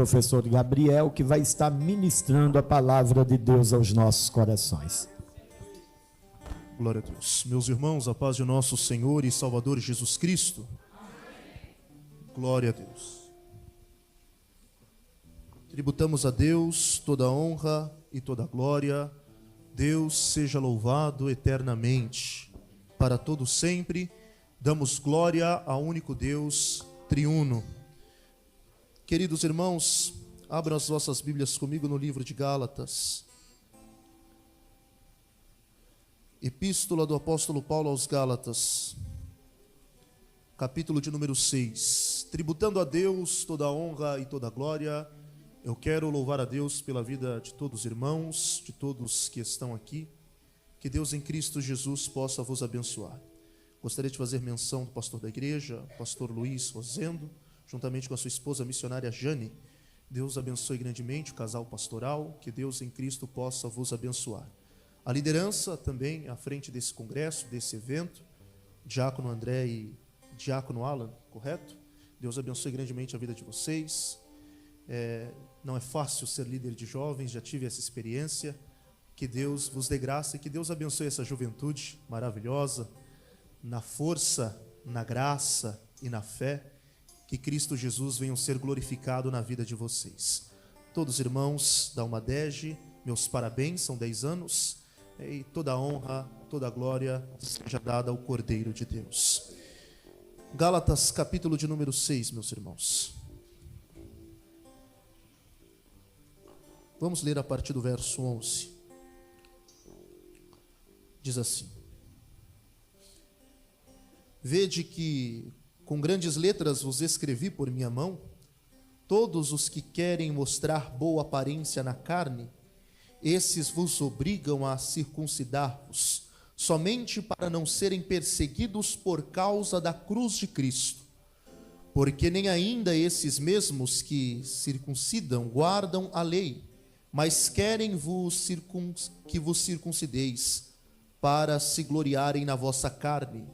professor Gabriel, que vai estar ministrando a palavra de Deus aos nossos corações. Glória a Deus. Meus irmãos, a paz de nosso Senhor e Salvador Jesus Cristo. Glória a Deus. Tributamos a Deus toda a honra e toda a glória. Deus seja louvado eternamente, para todo sempre. Damos glória ao único Deus triuno. Queridos irmãos, abram as vossas Bíblias comigo no livro de Gálatas. Epístola do apóstolo Paulo aos Gálatas, capítulo de número 6. Tributando a Deus toda a honra e toda a glória, eu quero louvar a Deus pela vida de todos os irmãos, de todos que estão aqui. Que Deus em Cristo Jesus possa vos abençoar. Gostaria de fazer menção do pastor da igreja, pastor Luiz Rosendo, juntamente com a sua esposa missionária Jane. Deus abençoe grandemente o casal pastoral, que Deus em Cristo possa vos abençoar. A liderança também à frente desse congresso, desse evento, diácono André e diácono Alan, correto? Deus abençoe grandemente a vida de vocês. Não é fácil ser líder de jovens, já tive essa experiência. Que Deus vos dê graça e que Deus abençoe essa juventude maravilhosa, na força, na graça e na fé, que Cristo Jesus venha ser glorificado na vida de vocês. Todos os irmãos da Almadege, meus parabéns, são 10 anos, e toda a honra, toda a glória seja dada ao Cordeiro de Deus. Gálatas, capítulo de número 6, meus irmãos. Vamos ler a partir do verso 11. Diz assim: Vede que com grandes letras vos escrevi por minha mão, todos os que querem mostrar boa aparência na carne, esses vos obrigam a circuncidar-vos, somente para não serem perseguidos por causa da cruz de Cristo. Porque nem ainda esses mesmos que circuncidam guardam a lei, mas querem que vos circuncideis, para se gloriarem na vossa carne.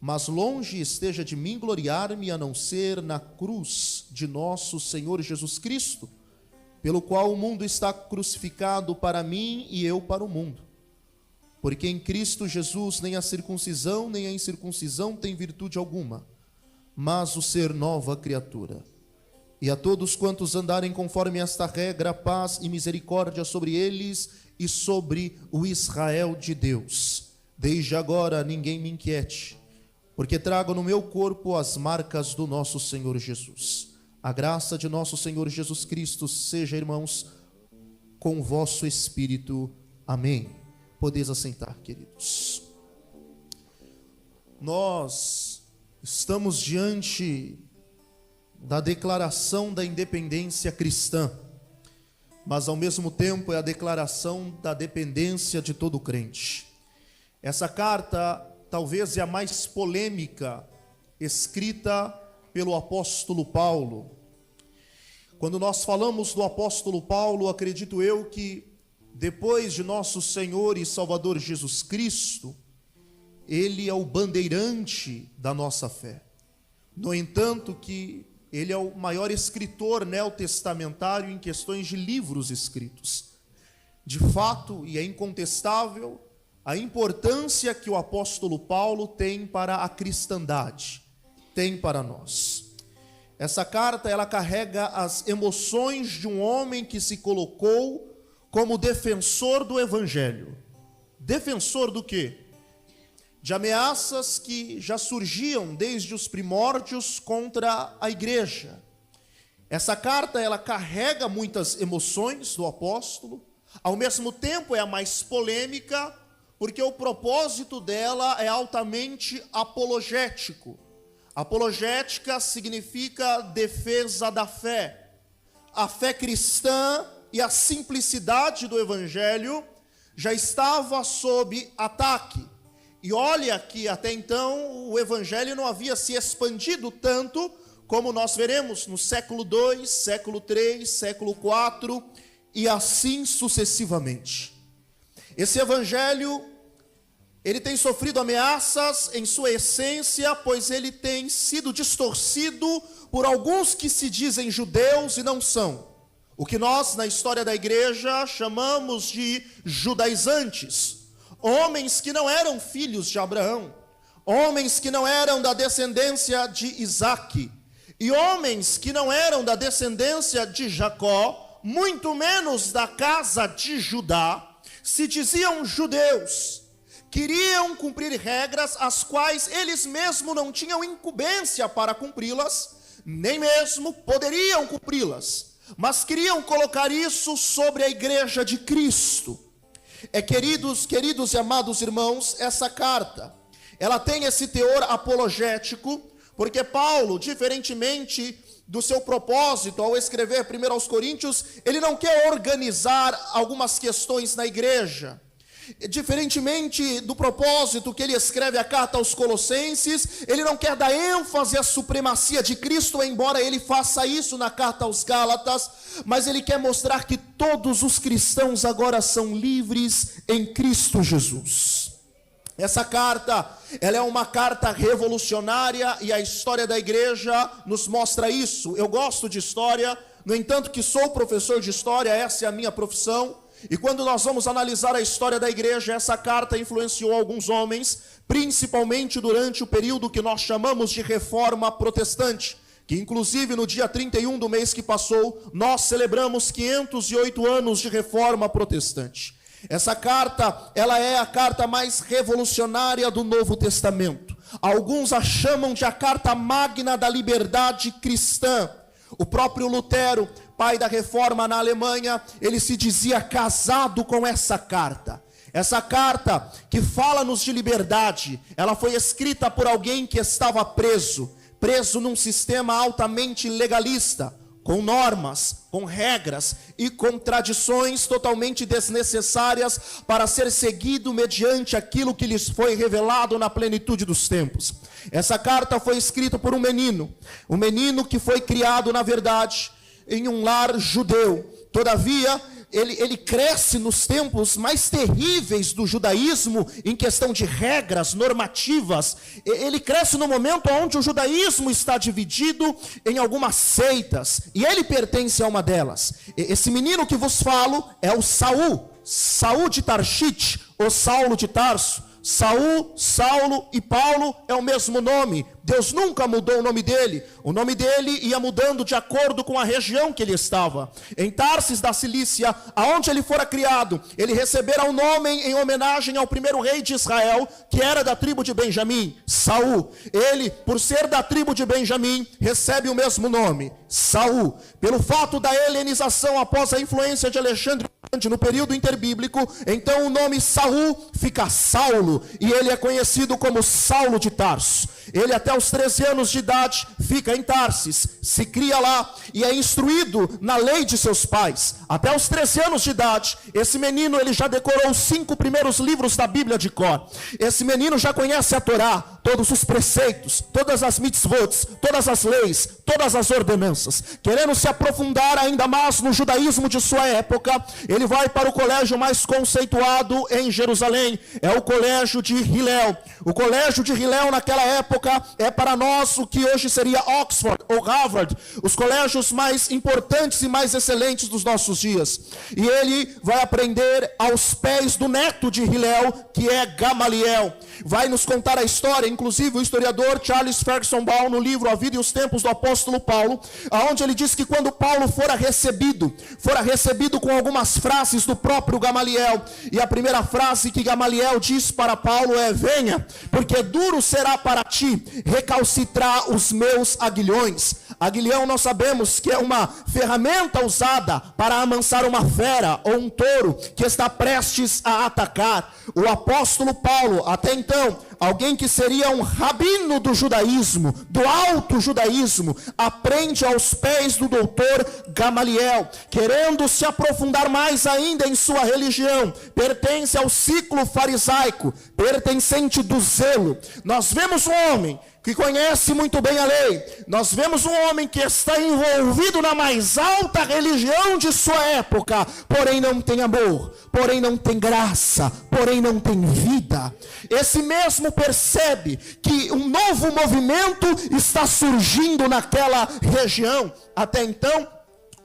Mas longe esteja de mim gloriar-me, a não ser na cruz de nosso Senhor Jesus Cristo, pelo qual o mundo está crucificado para mim e eu para o mundo. Porque em Cristo Jesus nem a circuncisão nem a incircuncisão tem virtude alguma, mas o ser nova criatura. E a todos quantos andarem conforme esta regra, paz e misericórdia sobre eles e sobre o Israel de Deus. Desde agora ninguém me inquiete, porque trago no meu corpo as marcas do nosso Senhor Jesus. A graça de nosso Senhor Jesus Cristo seja, irmãos, com o vosso espírito. Amém. Podeis assentar, queridos. Nós estamos diante da declaração da independência cristã, mas ao mesmo tempo é a declaração da dependência de todo crente. Essa carta talvez é a mais polêmica escrita pelo apóstolo Paulo. Quando nós falamos do apóstolo Paulo, acredito eu que depois de nosso Senhor e Salvador Jesus Cristo, ele é o bandeirante da nossa fé. No entanto, que ele é o maior escritor neotestamentário em questões de livros escritos. De fato, e é incontestável, a importância que o apóstolo Paulo tem para a cristandade, tem para nós. Essa carta, ela carrega as emoções de um homem que se colocou como defensor do evangelho. Defensor do quê? De ameaças que já surgiam desde os primórdios contra a igreja. Essa carta, ela carrega muitas emoções do apóstolo, ao mesmo tempo é a mais polêmica, porque o propósito dela é altamente apologético. Apologética significa defesa da fé. A fé cristã e a simplicidade do evangelho já estava sob ataque. E olha que até então o evangelho não havia se expandido tanto, como nós veremos no século II, século III, século IV e, e assim sucessivamente. Esse evangelho Ele tem sofrido ameaças em sua essência, pois ele tem sido distorcido por alguns que se dizem judeus e não são. O que nós, na história da igreja, chamamos de judaizantes. Homens que não eram filhos de Abraão. Homens que não eram da descendência de Isaque. E homens que não eram da descendência de Jacó, muito menos da casa de Judá, se diziam judeus. Queriam cumprir regras as quais eles mesmos não tinham incumbência para cumpri-las, nem mesmo poderiam cumpri-las, mas queriam colocar isso sobre a igreja de Cristo. Queridos e amados irmãos, essa carta, ela tem esse teor apologético, porque Paulo, diferentemente do seu propósito ao escrever 1 aos Coríntios, ele não quer organizar algumas questões na igreja. Diferentemente do propósito que ele escreve a carta aos Colossenses, ele não quer dar ênfase à supremacia de Cristo, embora ele faça isso na carta aos Gálatas, mas ele quer mostrar que todos os cristãos agora são livres em Cristo Jesus. Essa carta, ela é uma carta revolucionária e a história da igreja nos mostra isso. Eu gosto de história, no entanto que sou professor de história, essa é a minha profissão. E quando nós vamos analisar a história da igreja, essa carta influenciou alguns homens, principalmente durante o período que nós chamamos de Reforma Protestante, que inclusive no dia 31 do mês que passou, nós celebramos 508 anos de Reforma Protestante. Essa carta, ela é a carta mais revolucionária do Novo Testamento. Alguns a chamam de a carta magna da liberdade cristã. O próprio Lutero, pai da reforma na Alemanha, ele se dizia casado com essa carta. Essa carta que fala-nos de liberdade, ela foi escrita por alguém que estava preso num sistema altamente legalista, com normas, com regras e com tradições totalmente desnecessárias para ser seguido mediante aquilo que lhes foi revelado na plenitude dos tempos. Essa carta foi escrita por um menino que foi criado, na verdade, em um lar judeu. Todavia, ele cresce nos tempos mais terríveis do judaísmo, em questão de regras normativas. Ele cresce no momento onde o judaísmo está dividido em algumas seitas, e ele pertence a uma delas. Esse menino que vos falo é o Saul de Tarshite, ou Saulo de Tarso. Saul, Saulo e Paulo é o mesmo nome. Deus nunca mudou o nome dele. O nome dele ia mudando de acordo com a região que ele estava. Em Tarsis da Cilícia, aonde ele fora criado, ele recebera o nome em homenagem ao primeiro rei de Israel, que era da tribo de Benjamim, Saul. Ele, por ser da tribo de Benjamim, recebe o mesmo nome, Saul. Pelo fato da helenização após a influência de Alexandre no período interbíblico, então o nome Saul fica Saulo, e ele é conhecido como Saulo de Tarso. Ele até os 13 anos de idade fica em Tarsis, se cria lá e é instruído na lei de seus pais. Até os 13 anos de idade, esse menino ele já decorou os 5 primeiros livros da Bíblia de cor. Esse menino já conhece a Torá, todos os preceitos, todas as mitzvot, todas as leis, todas as ordenanças. Querendo se aprofundar ainda mais no judaísmo de sua época, ele vai para o colégio mais conceituado em Jerusalém, é o colégio de Hillel. O colégio de Hillel naquela época é para nós o que hoje seria Oxford ou Harvard, os colégios mais importantes e mais excelentes dos nossos dias. E ele vai aprender aos pés do neto de Hillel, que é Gamaliel. Vai nos contar a história, inclusive o historiador Charles Ferguson Baum, no livro A Vida e os Tempos do Apóstolo Paulo, onde ele diz que quando Paulo fora recebido com algumas frases do próprio Gamaliel, e a primeira frase que Gamaliel diz para Paulo é: venha, porque duro será para ti recalcitrar os meus aguilhões. Aguilhão nós sabemos que é uma ferramenta usada para amansar uma fera ou um touro que está prestes a atacar. O apóstolo Paulo, até então, alguém que seria um rabino do judaísmo, do alto judaísmo, aprende aos pés do doutor Gamaliel, querendo se aprofundar mais ainda em sua religião, pertence ao ciclo farisaico, pertencente do zelo. Nós vemos um homem que conhece muito bem a lei. Nós vemos um homem que está envolvido na mais alta religião de sua época, porém não tem amor, porém não tem graça, porém não tem vida. Esse mesmo percebe que um novo movimento está surgindo naquela região. Até então,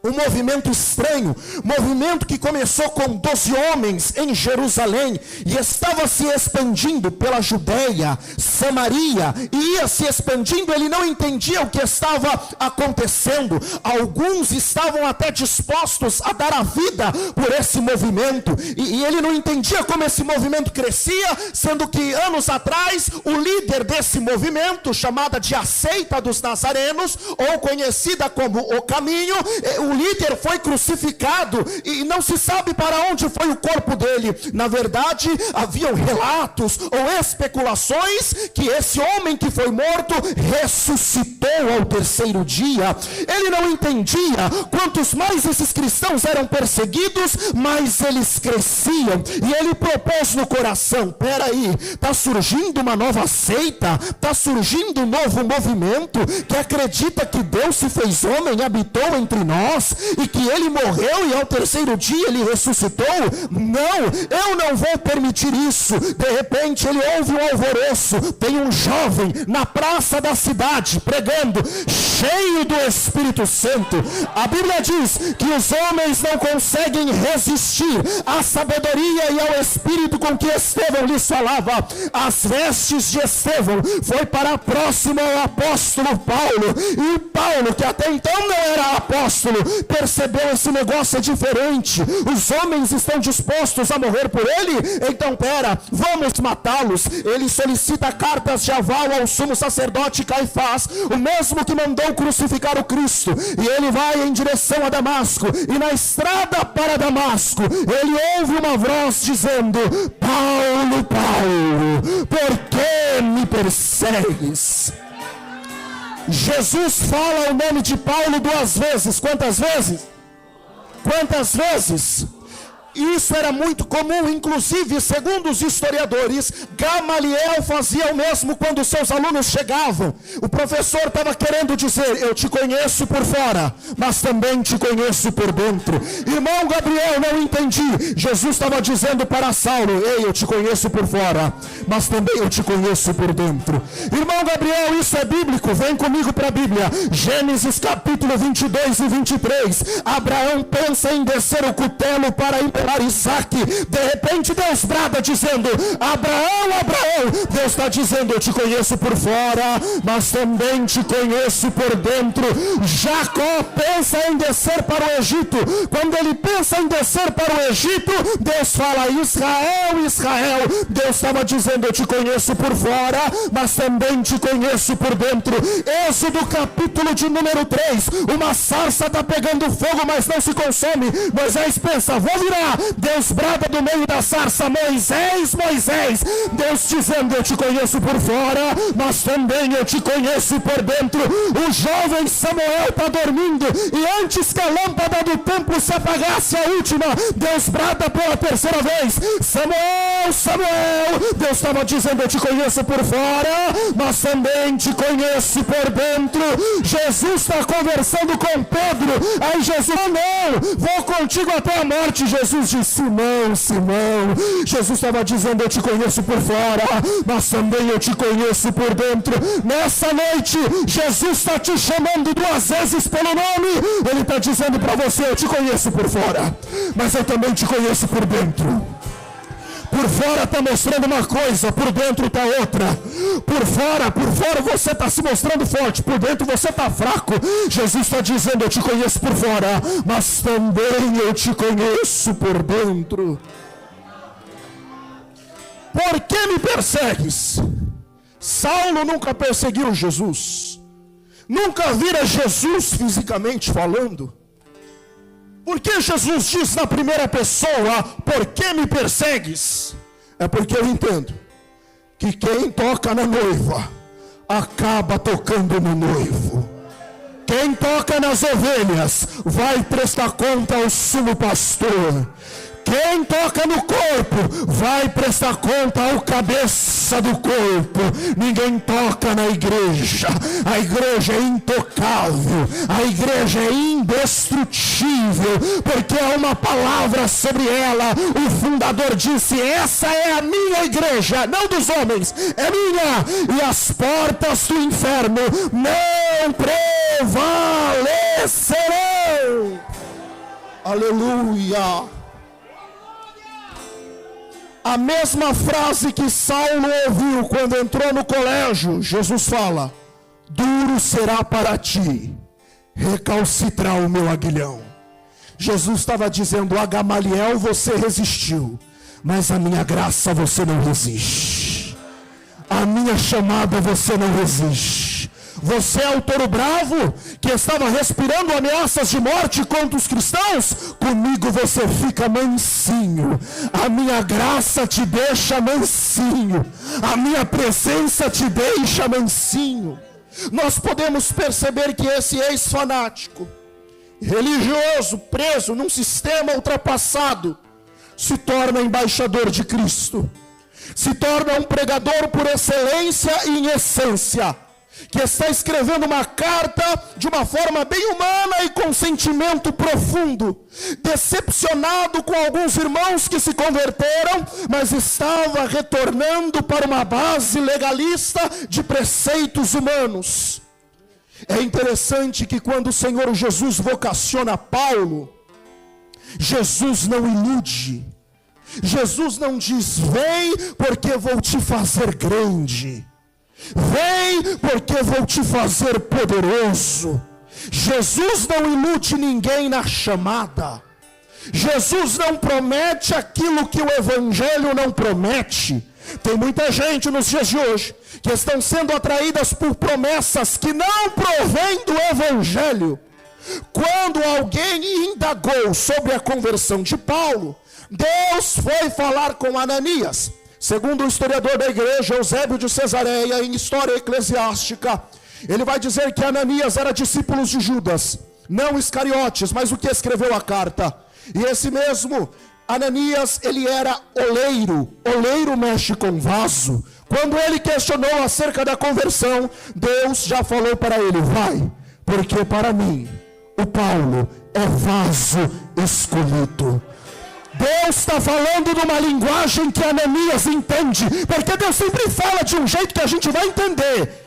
um movimento estranho, movimento que começou com 12 homens em Jerusalém e estava se expandindo pela Judeia, Samaria, e ia se expandindo. Ele não entendia o que estava acontecendo. Alguns estavam até dispostos a dar a vida por esse movimento, e ele não entendia como esse movimento crescia, sendo que anos atrás o líder desse movimento, chamada de a Seita dos Nazarenos, ou conhecida como o Caminho, o líder foi crucificado e não se sabe para onde foi o corpo dele. Na verdade, haviam relatos ou especulações que esse homem que foi morto ressuscitou ao terceiro dia. Ele não entendia, quantos mais esses cristãos eram perseguidos, mais eles cresciam. E ele propôs no coração: peraí, está surgindo uma nova seita, está surgindo um novo movimento que acredita que Deus se fez homem, habitou entre nós, e que ele morreu e ao terceiro dia ele ressuscitou. Não, eu não vou permitir isso. De repente ele ouve um alvoroço, tem um jovem na praça da cidade pregando, cheio do Espírito Santo. A Bíblia diz que os homens não conseguem resistir à sabedoria e ao Espírito com que Estevão lhes falava. As vestes de Estevão foi para próximo ao apóstolo Paulo, e Paulo, que até então não era apóstolo, percebeu: esse negócio é diferente, os homens estão dispostos a morrer por ele, então pera, vamos matá-los. Ele solicita cartas de aval ao sumo sacerdote Caifás, o mesmo que mandou crucificar o Cristo, e ele vai em direção a Damasco, e na estrada para Damasco, ele ouve uma voz dizendo: Paulo, Paulo, por que me persegues? Jesus fala o nome de Paulo 2 vezes. Quantas vezes? Quantas vezes? Isso era muito comum, inclusive, segundo os historiadores, Gamaliel fazia o mesmo quando seus alunos chegavam. O professor estava querendo dizer: eu te conheço por fora, mas também te conheço por dentro. Irmão Gabriel, não entendi. Jesus estava dizendo para Saulo: ei, eu te conheço por fora, mas também eu te conheço por dentro. Irmão Gabriel, isso é bíblico, vem comigo para a Bíblia. Gênesis capítulo 22 e 23. Abraão pensa em descer o cutelo para imperar Isaac. De repente Deus brada dizendo: Abraão, Abraão. Deus está dizendo: eu te conheço por fora, mas também te conheço por dentro. Jacó pensa em descer para o Egito. Quando ele pensa em descer para o Egito, Deus fala: Israel, Israel. Deus estava dizendo: eu te conheço por fora, mas também te conheço por dentro. Êxodo capítulo de número 3. Uma sarça está pegando fogo, mas não se consome. Moisés pensa: vou virar. Deus brada do meio da sarça: Moisés, Moisés. Deus dizendo: eu te conheço por fora, mas também eu te conheço por dentro. O jovem Samuel está dormindo, e antes que a lâmpada do templo se apagasse, a última, Deus brada pela terceira vez: Samuel, Samuel. Deus estava dizendo: eu te conheço por fora, mas também te conheço por dentro. Jesus está conversando com Pedro. Aí Jesus: não, vou contigo até a morte. Jesus disse: Simão, Simão. Jesus estava dizendo: eu te conheço por fora, mas também eu te conheço por dentro. Nessa noite, Jesus está te chamando 2 vezes pelo nome. Ele está dizendo para você: eu te conheço por fora, mas eu também te conheço por dentro. Por fora está mostrando uma coisa, por dentro está outra. Por fora você está se mostrando forte, por dentro você está fraco. Jesus está dizendo: eu te conheço por fora, mas também eu te conheço por dentro. Por que me persegues? Saulo nunca perseguiu Jesus, nunca vira Jesus fisicamente falando. Por que Jesus diz na primeira pessoa: por que me persegues? É porque eu entendo que quem toca na noiva acaba tocando no noivo. Quem toca nas ovelhas vai prestar conta ao sumo pastor. Quem toca no corpo vai prestar conta ao cabeça do corpo. Ninguém toca na igreja. A igreja é intocável, a igreja é indestrutível, porque há uma palavra sobre ela. O fundador disse: essa é a minha igreja, não dos homens, é minha, e as portas do inferno não prevalecerão. Aleluia. A mesma frase que Saulo ouviu quando entrou no colégio, Jesus fala: duro será para ti recalcitrar o meu aguilhão. Jesus estava dizendo: a Gamaliel você resistiu, mas a minha graça você não resiste. A minha chamada você não resiste. Você é o touro bravo que estava respirando ameaças de morte contra os cristãos. Comigo você fica mansinho. A minha graça te deixa mansinho. A minha presença te deixa mansinho. Nós podemos perceber que esse ex-fanático religioso, preso num sistema ultrapassado, se torna embaixador de Cristo. Se torna um pregador por excelência e em essência, que está escrevendo uma carta de uma forma bem humana e com sentimento profundo, decepcionado com alguns irmãos que se converteram, mas estava retornando para uma base legalista de preceitos humanos. É interessante que quando o Senhor Jesus vocaciona Paulo, Jesus não ilude. Jesus não diz: vem porque vou te fazer grande, vem porque vou te fazer poderoso. Jesus não ilude ninguém na chamada. Jesus não promete aquilo que o Evangelho não promete. Tem muita gente nos dias de hoje que estão sendo atraídas por promessas que não provêm do Evangelho. Quando alguém indagou sobre a conversão de Paulo, Deus foi falar com Ananias. Segundo o historiador da igreja, Eusébio de Cesareia, em História Eclesiástica, ele vai dizer que Ananias era discípulo de Judas, não Iscariotes, mas o que escreveu a carta. E esse mesmo Ananias, ele era oleiro. Oleiro mexe com vaso. Quando ele questionou acerca da conversão, Deus já falou para ele: vai, porque para mim o Paulo é vaso escolhido. Deus está falando numa linguagem que Ananias entende, porque Deus sempre fala de um jeito que a gente vai entender.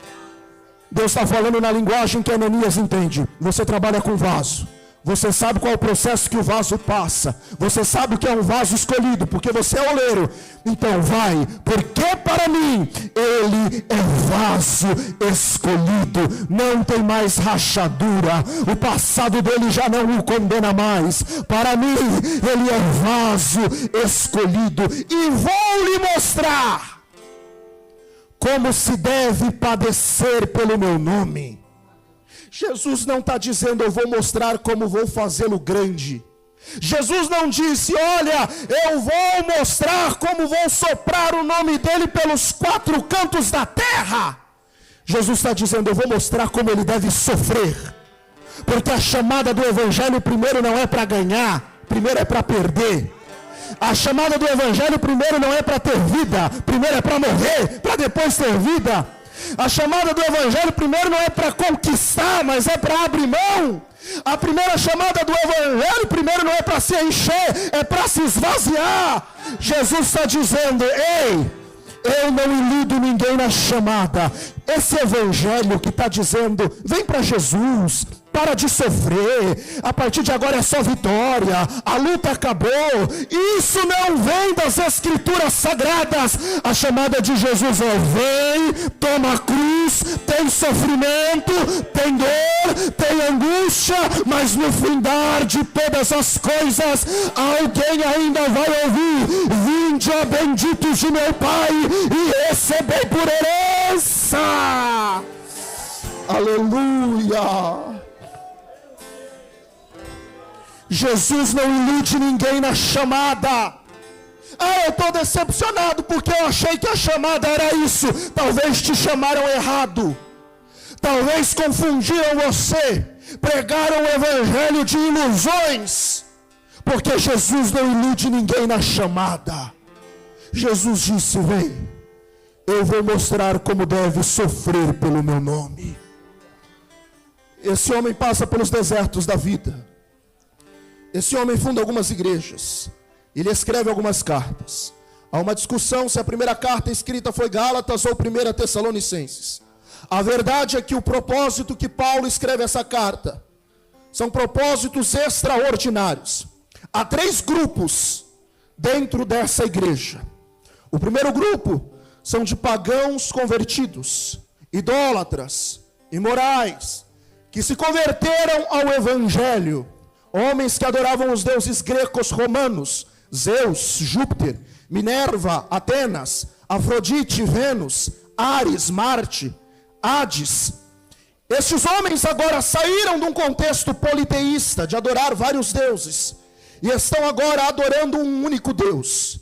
Deus está falando na linguagem que Ananias entende. Você trabalha com vaso, você sabe qual é o processo que o vaso passa, você sabe que é um vaso escolhido, porque você é oleiro. Então vai, porque para mim ele é vaso escolhido, não tem mais rachadura, o passado dele já não o condena mais. Para mim ele é vaso escolhido, e vou lhe mostrar como se deve padecer pelo meu nome. Jesus não está dizendo: eu vou mostrar como vou fazê-lo grande. Jesus não disse: olha, eu vou mostrar como vou soprar o nome dele pelos 4 cantos da terra. Jesus está dizendo: eu vou mostrar como ele deve sofrer. Porque a chamada do Evangelho primeiro não é para ganhar, primeiro é para perder. A chamada do Evangelho primeiro não é para ter vida, primeiro é para morrer, para depois ter vida. A chamada do Evangelho primeiro não é para conquistar, mas é para abrir mão. A primeira chamada do Evangelho primeiro não é para se encher, é para se esvaziar. Jesus está dizendo: ei, eu não iludo ninguém na chamada. Esse Evangelho que está dizendo: vem para Jesus, para de sofrer, a partir de agora é só vitória, a luta acabou. Isso não vem das Escrituras Sagradas. A chamada de Jesus é: vem, toma a cruz, tem sofrimento, tem dor, tem angústia, mas no findar de todas as coisas, alguém ainda vai ouvir: vinde, ó benditos de meu Pai, e recebei por herança. Aleluia. Jesus não ilude ninguém na chamada. Eu estou decepcionado porque eu achei que a chamada era isso. Talvez te chamaram errado. Talvez confundiram você. Pregaram o evangelho de ilusões. porque Jesus não ilude ninguém na chamada. Jesus disse: vem, eu vou mostrar como deve sofrer pelo meu nome. Esse homem passa pelos desertos da vida. Esse homem funda algumas igrejas. Ele escreve algumas cartas. Há uma discussão se a primeira carta escrita foi Gálatas ou 1 Tessalonicenses. A verdade é que o propósito que Paulo escreve essa carta são propósitos extraordinários. Há 3 grupos dentro dessa igreja. O primeiro grupo são de pagãos convertidos, idólatras, imorais, que se converteram ao evangelho. Homens que adoravam os deuses gregos romanos, Zeus, Júpiter, Minerva, Atenas, Afrodite, Vênus, Ares, Marte, Hades. Estes homens agora saíram de um contexto politeísta, de adorar vários deuses, e estão agora adorando um único Deus.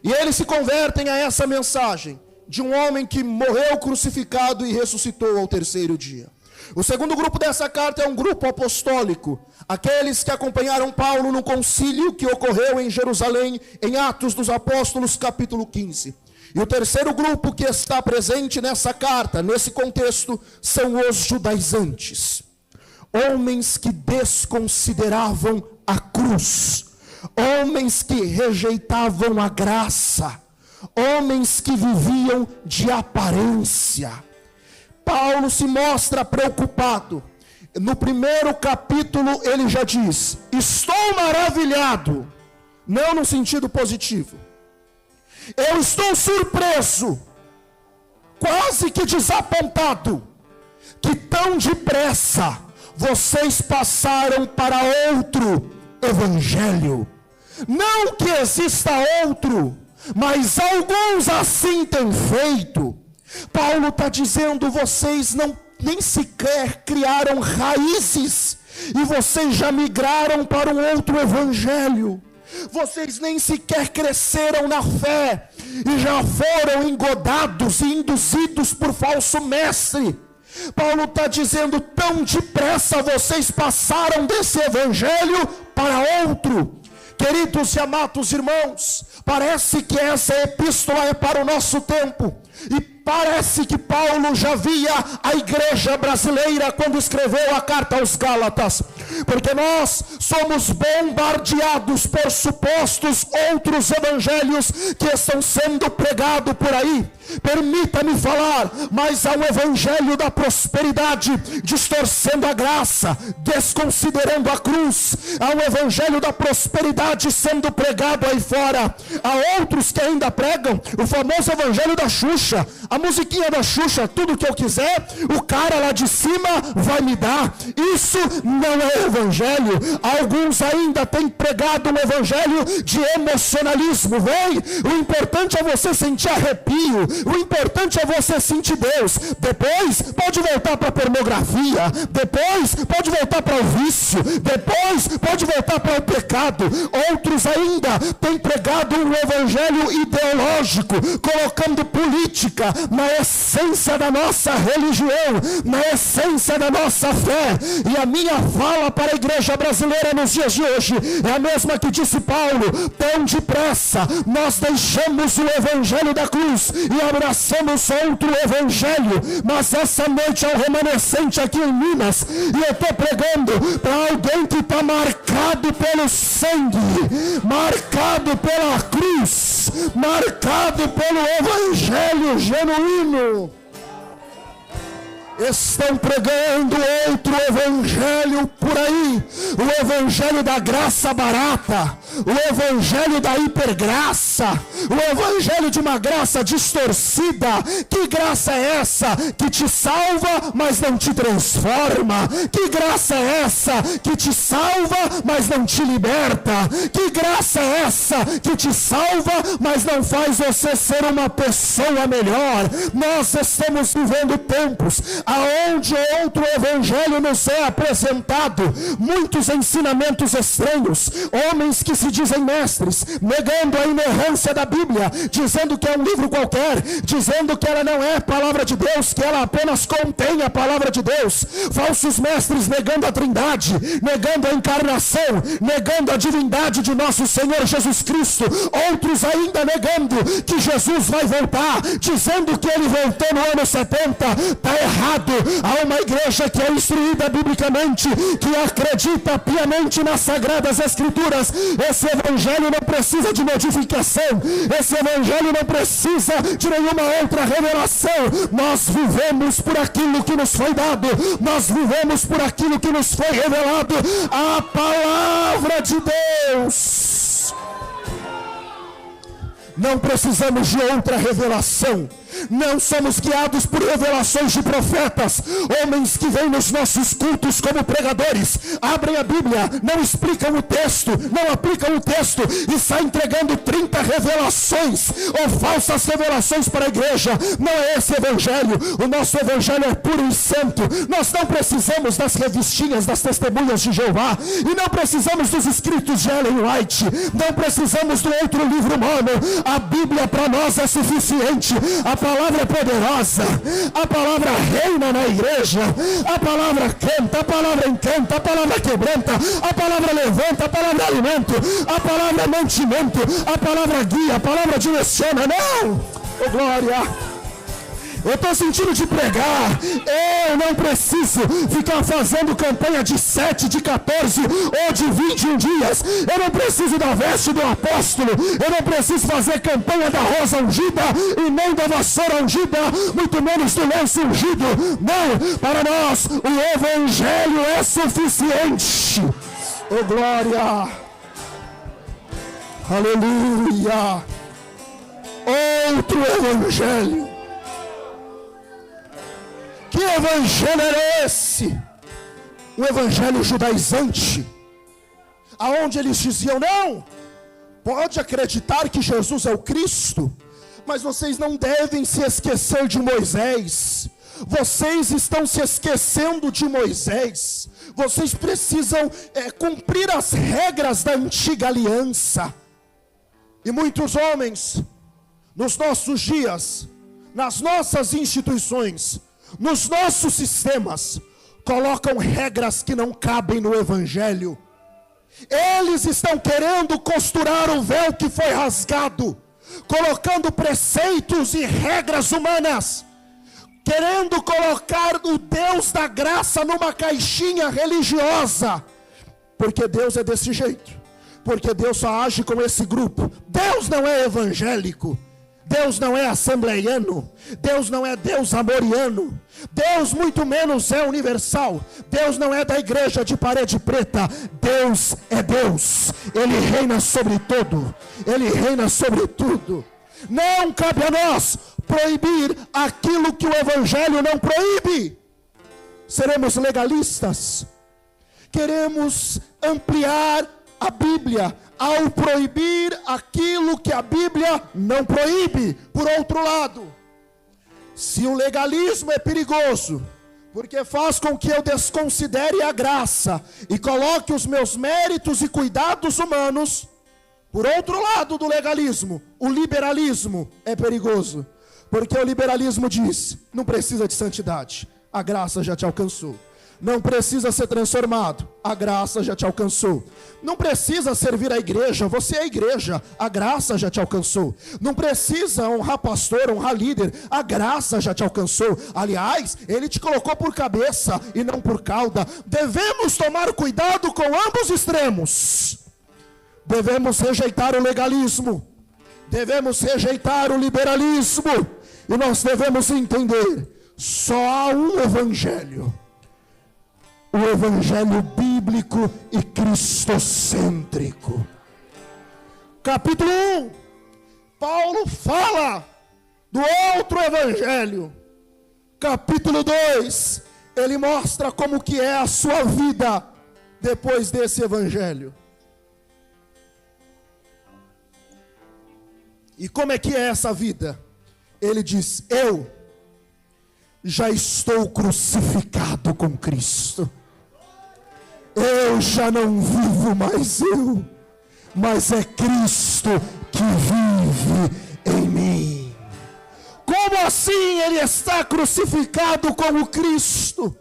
E eles se convertem a essa mensagem de um homem que morreu crucificado e ressuscitou ao 3º dia. O segundo grupo dessa carta é um grupo apostólico, aqueles que acompanharam Paulo no concílio que ocorreu em Jerusalém, em Atos dos Apóstolos, capítulo 15. E o terceiro grupo que está presente nessa carta, nesse contexto, são os judaizantes. Homens que desconsideravam a cruz, homens que rejeitavam a graça, homens que viviam de aparência. Paulo se mostra preocupado. No primeiro capítulo ele já diz: estou maravilhado, não no sentido positivo. Eu estou surpreso, quase que desapontado, que tão depressa vocês passaram para outro evangelho. Não que exista outro, mas alguns assim têm feito. Paulo está dizendo: vocês nem sequer criaram raízes, e vocês já migraram para um outro evangelho. Vocês nem sequer cresceram na fé, e já foram engodados e induzidos por falso mestre. Paulo está dizendo: tão depressa vocês passaram desse evangelho para outro. Queridos e amados irmãos, parece que essa epístola é para o nosso tempo, e parece que Paulo já via a igreja brasileira quando escreveu a carta aos Gálatas, porque nós somos bombardeados por supostos outros evangelhos que estão sendo pregados por aí. Permita-me falar, mas há um evangelho da prosperidade distorcendo a graça, desconsiderando a cruz. Há um evangelho da prosperidade sendo pregado aí fora. Há outros que ainda pregam o famoso evangelho da Xuxa, a musiquinha da Xuxa: tudo que eu quiser, o cara lá de cima vai me dar. Isso não é evangelho. Alguns ainda têm pregado um evangelho de emocionalismo. Vem, o importante é você sentir arrepio, o importante é você sentir Deus. Depois pode voltar para a pornografia, depois pode voltar para o vício, depois pode voltar para o pecado. Outros ainda têm pregado um evangelho ideológico, colocando política na essência da nossa religião, na essência da nossa fé. E a minha fala para a igreja brasileira nos dias de hoje é a mesma que disse Paulo: tão depressa nós deixamos o evangelho da cruz e abraçamos outro evangelho. Mas essa noite é um remanescente aqui em Minas, e eu estou pregando para alguém que está marcado pelo sangue, marcado pela cruz, marcado pelo evangelho genuíno. Estão pregando outro evangelho por aí, o evangelho da graça barata, o evangelho da hipergraça, o evangelho de uma graça distorcida. Que graça é essa que te salva, mas não te transforma? Que graça é essa que te salva, mas não te liberta? Que graça é essa que te salva, mas não faz você ser uma pessoa melhor? Nós estamos vivendo tempos aonde outro evangelho nos é apresentado, muitos ensinamentos estranhos, homens que se dizem mestres, negando a inerrância da Bíblia, dizendo que é um livro qualquer, dizendo que ela não é palavra de Deus, que ela apenas contém a palavra de Deus, falsos mestres negando a trindade, negando a encarnação, negando a divindade de nosso Senhor Jesus Cristo, outros ainda negando que Jesus vai voltar, dizendo que ele voltou no ano 70, está errado. Há uma igreja que é instruída biblicamente, que acredita piamente nas Sagradas Escrituras. Esse evangelho não precisa de modificação, esse evangelho não precisa de nenhuma outra revelação. Nós vivemos por aquilo que nos foi dado, nós vivemos por aquilo que nos foi revelado, a palavra de Deus. Não precisamos de outra revelação. Não somos guiados por revelações de profetas, homens que vêm nos nossos cultos como pregadores, abrem a Bíblia, não explicam o texto, não aplicam o texto e saem entregando 30 revelações ou falsas revelações para a igreja. Não é esse evangelho. O nosso evangelho é puro e santo. Nós não precisamos das revistinhas das testemunhas de Jeová, e não precisamos dos escritos de Ellen White, não precisamos do outro livro humano. A Bíblia para nós é suficiente. A palavra é poderosa, a palavra reina na igreja, a palavra canta, a palavra encanta, a palavra quebranta, a palavra levanta, a palavra alimento, a palavra mantimento, a palavra guia, a palavra direciona. Não, oh glória! Eu estou sentindo de pregar. Eu não preciso ficar fazendo campanha de 7, de 14 ou de 21 dias. Eu não preciso da veste do apóstolo. Eu não preciso fazer campanha da rosa ungida e nem da vassoura ungida, muito menos do lenço ungido. Não, para nós o evangelho é suficiente. Oh glória! Aleluia! Outro evangelho. Que evangelho era esse? Um evangelho judaizante, aonde eles diziam: não, pode acreditar que Jesus é o Cristo, mas vocês não devem se esquecer de Moisés. Vocês estão se esquecendo de Moisés. Vocês precisam cumprir as regras da antiga aliança. E muitos homens, nos nossos dias, nas nossas instituições, nos nossos sistemas, colocam regras que não cabem no evangelho. Eles estão querendo costurar o véu que foi rasgado, colocando preceitos e regras humanas, querendo colocar o Deus da graça numa caixinha religiosa, porque Deus é desse jeito, porque Deus só age com esse grupo. Deus não é evangélico, Deus não é assembleiano, Deus não é Deus amoriano, Deus muito menos é universal. Deus não é da igreja de parede preta. Deus é Deus, Ele reina sobre tudo, Ele reina sobre tudo. Não cabe a nós proibir aquilo que o evangelho não proíbe. Seremos legalistas, queremos ampliar a Bíblia ao proibir aquilo que a Bíblia não proíbe. Por outro lado, se o legalismo é perigoso, porque faz com que eu desconsidere a graça e coloque os meus méritos e cuidados humanos, por outro lado do legalismo, o liberalismo é perigoso, porque o liberalismo diz: não precisa de santidade, a graça já te alcançou. Não precisa ser transformado, a graça já te alcançou. Não precisa servir a igreja, você é a igreja, a graça já te alcançou. Não precisa honrar pastor, honrar líder, a graça já te alcançou. Aliás, ele te colocou por cabeça e não por cauda. Devemos tomar cuidado com ambos extremos. Devemos rejeitar o legalismo, devemos rejeitar o liberalismo, e nós devemos entender: só há um evangelho, o evangelho bíblico e cristocêntrico. Capítulo 1, Paulo fala do outro evangelho. Capítulo 2, ele mostra como que é a sua vida depois desse evangelho. E como é que é essa vida? Ele diz: já estou crucificado com Cristo. Eu já não vivo mais eu, mas é Cristo que vive em mim. Como assim ele está crucificado como Cristo?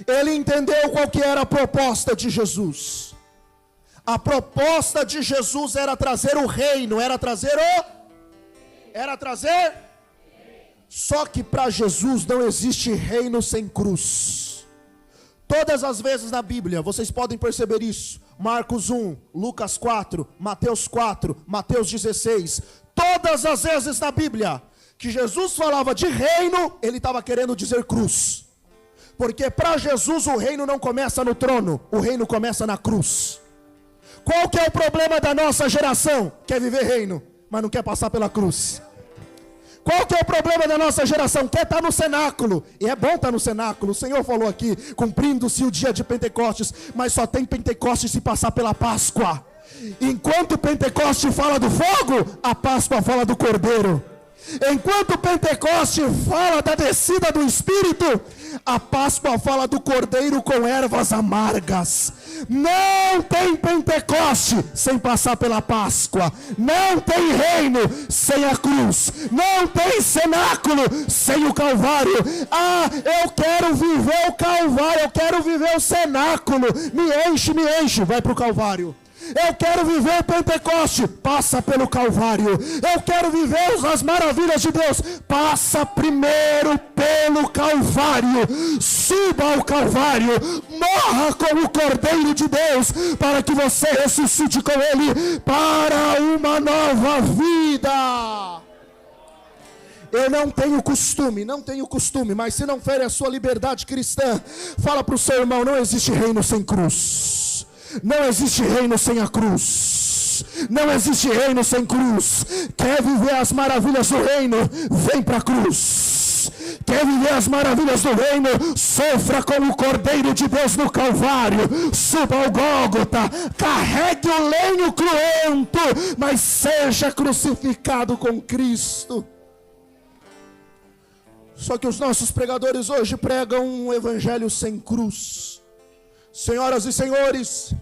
Ele entendeu qual que era a proposta de Jesus. A proposta de Jesus era trazer o reino, Só que para Jesus não existe reino sem cruz. Todas as vezes na Bíblia, vocês podem perceber isso. Marcos 1, Lucas 4, Mateus 4, Mateus 16. Todas as vezes na Bíblia que Jesus falava de reino, ele estava querendo dizer cruz. Porque para Jesus o reino não começa no trono, o reino começa na cruz. Qual que é o problema da nossa geração? Quer viver reino, mas não quer passar pela cruz. Qual que é o problema da nossa geração? Quer estar no cenáculo, e é bom estar no cenáculo. O Senhor falou aqui, cumprindo-se o dia de Pentecostes, mas só tem Pentecostes se passar pela Páscoa. Enquanto o Pentecostes fala do fogo, a Páscoa fala do Cordeiro. Enquanto o Pentecostes fala da descida do Espírito, a Páscoa fala do Cordeiro com ervas amargas. Não tem Pentecoste sem passar pela Páscoa. Não tem reino sem a cruz. Não tem cenáculo sem o Calvário. Ah, eu quero viver o Calvário, eu quero viver o cenáculo. Me enche, vai para o Calvário. Eu quero viver Pentecoste, passa pelo Calvário. Eu quero viver as maravilhas de Deus, passa primeiro pelo Calvário. Suba ao Calvário, morra com o Cordeiro de Deus, para que você ressuscite com Ele para uma nova vida. Eu não tenho costume, mas se não fere a sua liberdade cristã, fala para o seu irmão, não existe reino sem cruz. Não existe reino sem a cruz. Não existe reino sem cruz. Quer viver as maravilhas do reino? Vem para a cruz. Quer viver as maravilhas do reino? Sofra com o Cordeiro de Deus no Calvário. Suba ao Gólgota. Carregue o lenho cruento, mas seja crucificado com Cristo. Só que os nossos pregadores hoje pregam um evangelho sem cruz. Senhoras e senhores,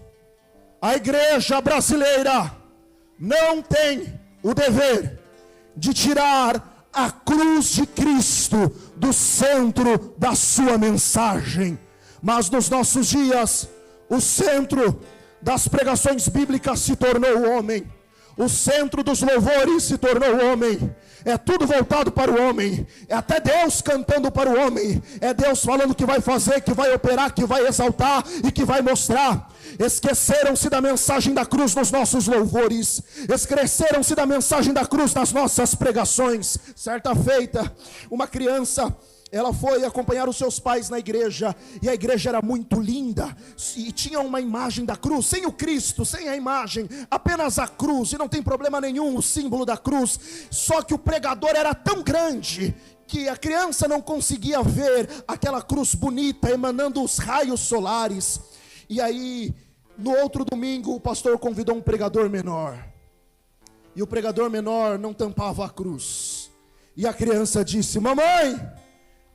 a igreja brasileira não tem o dever de tirar a cruz de Cristo do centro da sua mensagem. Mas nos nossos dias, o centro das pregações bíblicas se tornou o homem. O centro dos louvores se tornou o homem. É tudo voltado para o homem. É até Deus cantando para o homem. É Deus falando que vai fazer, que vai operar, que vai exaltar e que vai mostrar. Esqueceram-se da mensagem da cruz nos nossos louvores. Esqueceram-se da mensagem da cruz nas nossas pregações. Certa feita, uma criança, ela foi acompanhar os seus pais na igreja, e a igreja era muito linda, e tinha uma imagem da cruz, sem o Cristo, sem a imagem, apenas a cruz, e não tem problema nenhum o símbolo da cruz, só que o pregador era tão grande, que a criança não conseguia ver aquela cruz bonita, emanando os raios solares. E aí, no outro domingo, o pastor convidou um pregador menor, e o pregador menor não tampava a cruz, e a criança disse: mamãe,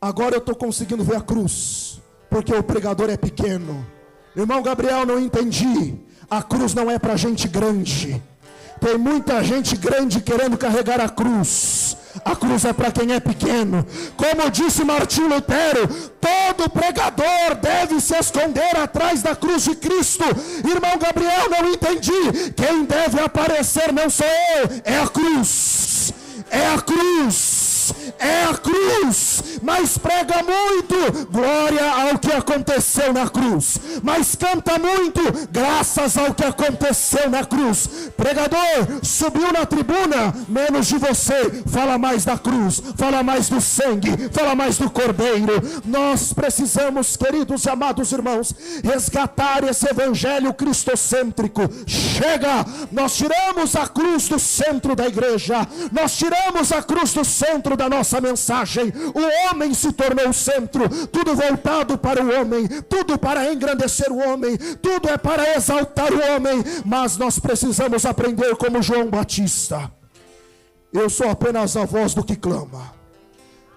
agora eu estou conseguindo ver a cruz, porque o pregador é pequeno. Irmão Gabriel, não entendi. A cruz não é para gente grande. Tem muita gente grande querendo carregar a cruz. A cruz é para quem é pequeno. Como disse Martinho Lutero, todo pregador deve se esconder atrás da cruz de Cristo. Irmão Gabriel, não entendi. Quem deve aparecer não sou eu, é a cruz. É a cruz. É a cruz, mas prega muito, glória ao que aconteceu na cruz, mas canta muito, graças ao que aconteceu na cruz. Pregador, subiu na tribuna, menos de você, fala mais da cruz, fala mais do sangue, fala mais do Cordeiro. Nós precisamos, queridos e amados irmãos, resgatar esse evangelho cristocêntrico. Chega, nós tiramos a cruz do centro da igreja, nós tiramos a cruz do centro da nossa mensagem. O homem se tornou o centro, tudo voltado para o homem, tudo para engrandecer o homem, tudo é para exaltar o homem. Mas nós precisamos aprender como João Batista: eu sou apenas a voz do que clama,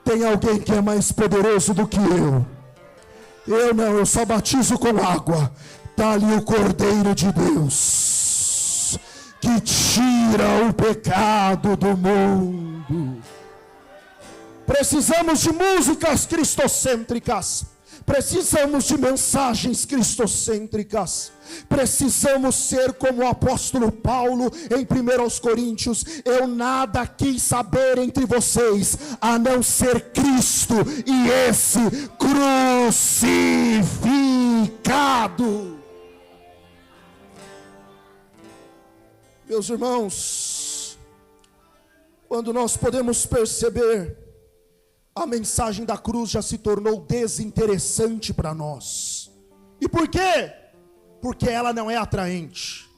Tem alguém que é mais poderoso do que eu. Eu não, eu só batizo com água. Está ali o Cordeiro de Deus, que tira o pecado do mundo. Precisamos de músicas cristocêntricas. Precisamos de mensagens cristocêntricas. Precisamos ser como o apóstolo Paulo em 1 Coríntios. Eu nada quis saber entre vocês, a não ser Cristo e esse crucificado. Meus irmãos, quando nós podemos perceber, a mensagem da cruz já se tornou desinteressante para nós. E por quê? Porque ela não é atraente.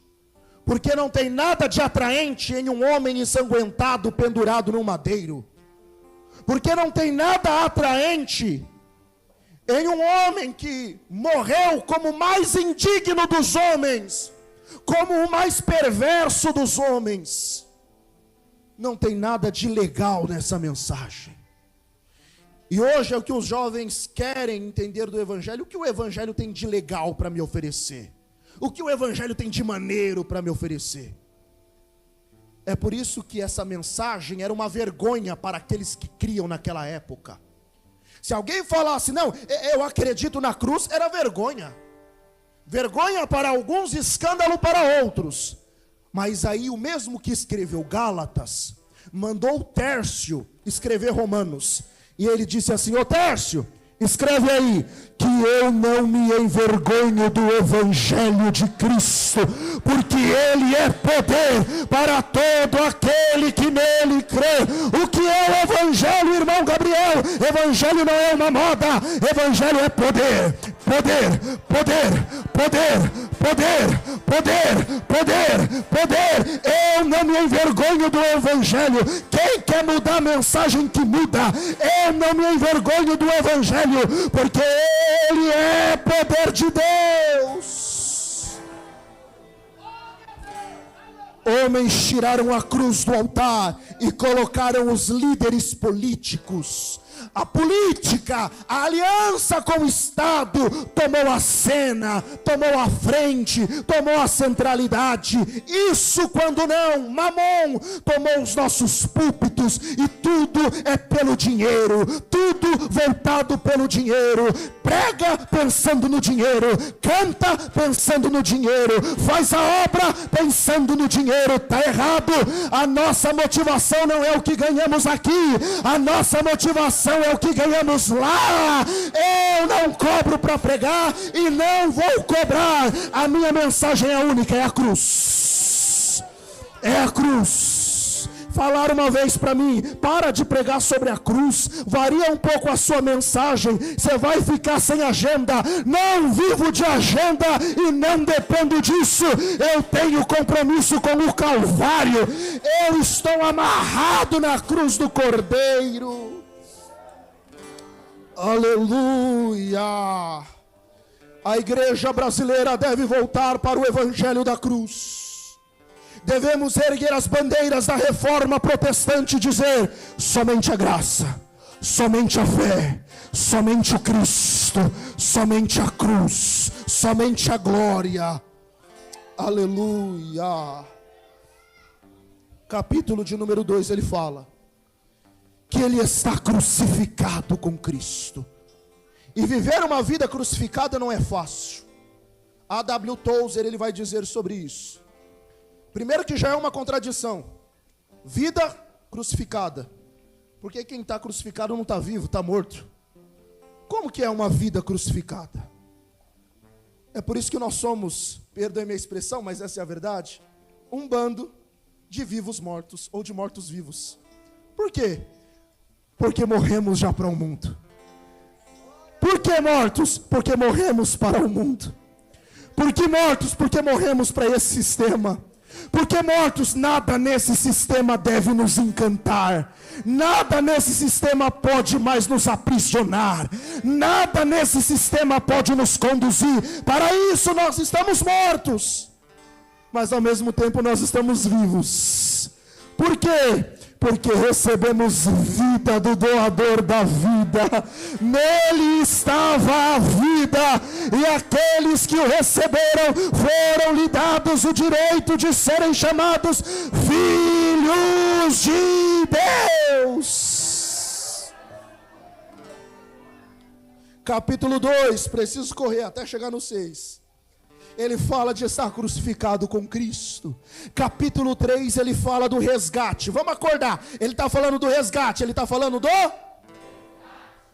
Porque não tem nada de atraente em um homem ensanguentado pendurado num madeiro. Porque não tem nada atraente em um homem que morreu como o mais indigno dos homens, como o mais perverso dos homens. Não tem nada de legal nessa mensagem. E hoje é o que os jovens querem entender do Evangelho. O que o Evangelho tem de legal para me oferecer? O que o Evangelho tem de maneiro para me oferecer? É por isso que essa mensagem era uma vergonha para aqueles que criam naquela época. Se alguém falasse, não, eu acredito na cruz, era vergonha. Vergonha para alguns, escândalo para outros. Mas aí o mesmo que escreveu Gálatas, mandou Tércio escrever Romanos. E ele disse assim, ô Tércio, escreve aí, que eu não me envergonho do Evangelho de Cristo, porque ele é poder para todo aquele que nele crê. O que é o Evangelho, irmão Gabriel? Evangelho não é uma moda, Evangelho é poder, poder, poder, poder, poder, poder, poder, poder. Eu não me envergonho do Evangelho. Quem quer mudar a mensagem que muda? Eu não me envergonho do Evangelho, porque ele é poder de Deus. Homens tiraram a cruz do altar e colocaram os líderes políticos. A política, a aliança com o Estado tomou a cena, tomou a frente, tomou a centralidade. Isso quando não, Mamon tomou os nossos púlpitos e tudo é pelo dinheiro, tudo voltado pelo dinheiro. Prega pensando no dinheiro, canta pensando no dinheiro, faz a obra pensando no dinheiro. Está errado. A nossa motivação não é o que ganhamos aqui, a nossa motivação é o que ganhamos lá. Eu não cobro para pregar e não vou cobrar. A minha mensagem é única, é a cruz. É a cruz. Falaram uma vez para mim, para de pregar sobre a cruz, varia um pouco a sua mensagem, você vai ficar sem agenda. Não vivo de agenda e não dependo disso. Eu tenho compromisso com o Calvário. Eu estou amarrado na cruz do Cordeiro. Aleluia. A igreja brasileira deve voltar para o Evangelho da cruz. Devemos erguer as bandeiras da reforma protestante e dizer, somente a graça, somente a fé, somente o Cristo, somente a cruz, somente a glória. Aleluia. Capítulo de número 2, ele fala que ele está crucificado com Cristo. E viver uma vida crucificada não é fácil. A.W. Tozer, ele vai dizer sobre isso. Primeiro que já é uma contradição. Vida crucificada. Porque quem está crucificado não está vivo, está morto. Como que é uma vida crucificada? É por isso que nós somos, perdoe minha expressão, mas essa é a verdade, um bando de vivos mortos, ou de mortos vivos. Por quê? Porque morremos já para o mundo. Por que mortos? Porque morremos para o mundo. Por que mortos? Porque morremos para esse sistema. Porque mortos, nada nesse sistema deve nos encantar. Nada nesse sistema pode mais nos aprisionar. Nada nesse sistema pode nos conduzir. Para isso nós estamos mortos. Mas ao mesmo tempo nós estamos vivos. Por quê? porque recebemos vida do doador da vida. Nele estava a vida, e aqueles que o receberam foram lhe dados o direito de serem chamados filhos de Deus. Capítulo 2, preciso correr até chegar no 6. Ele fala de estar crucificado com Cristo. Capítulo 3, ele fala do resgate. Vamos acordar, ele está falando do resgate. Ele está falando do...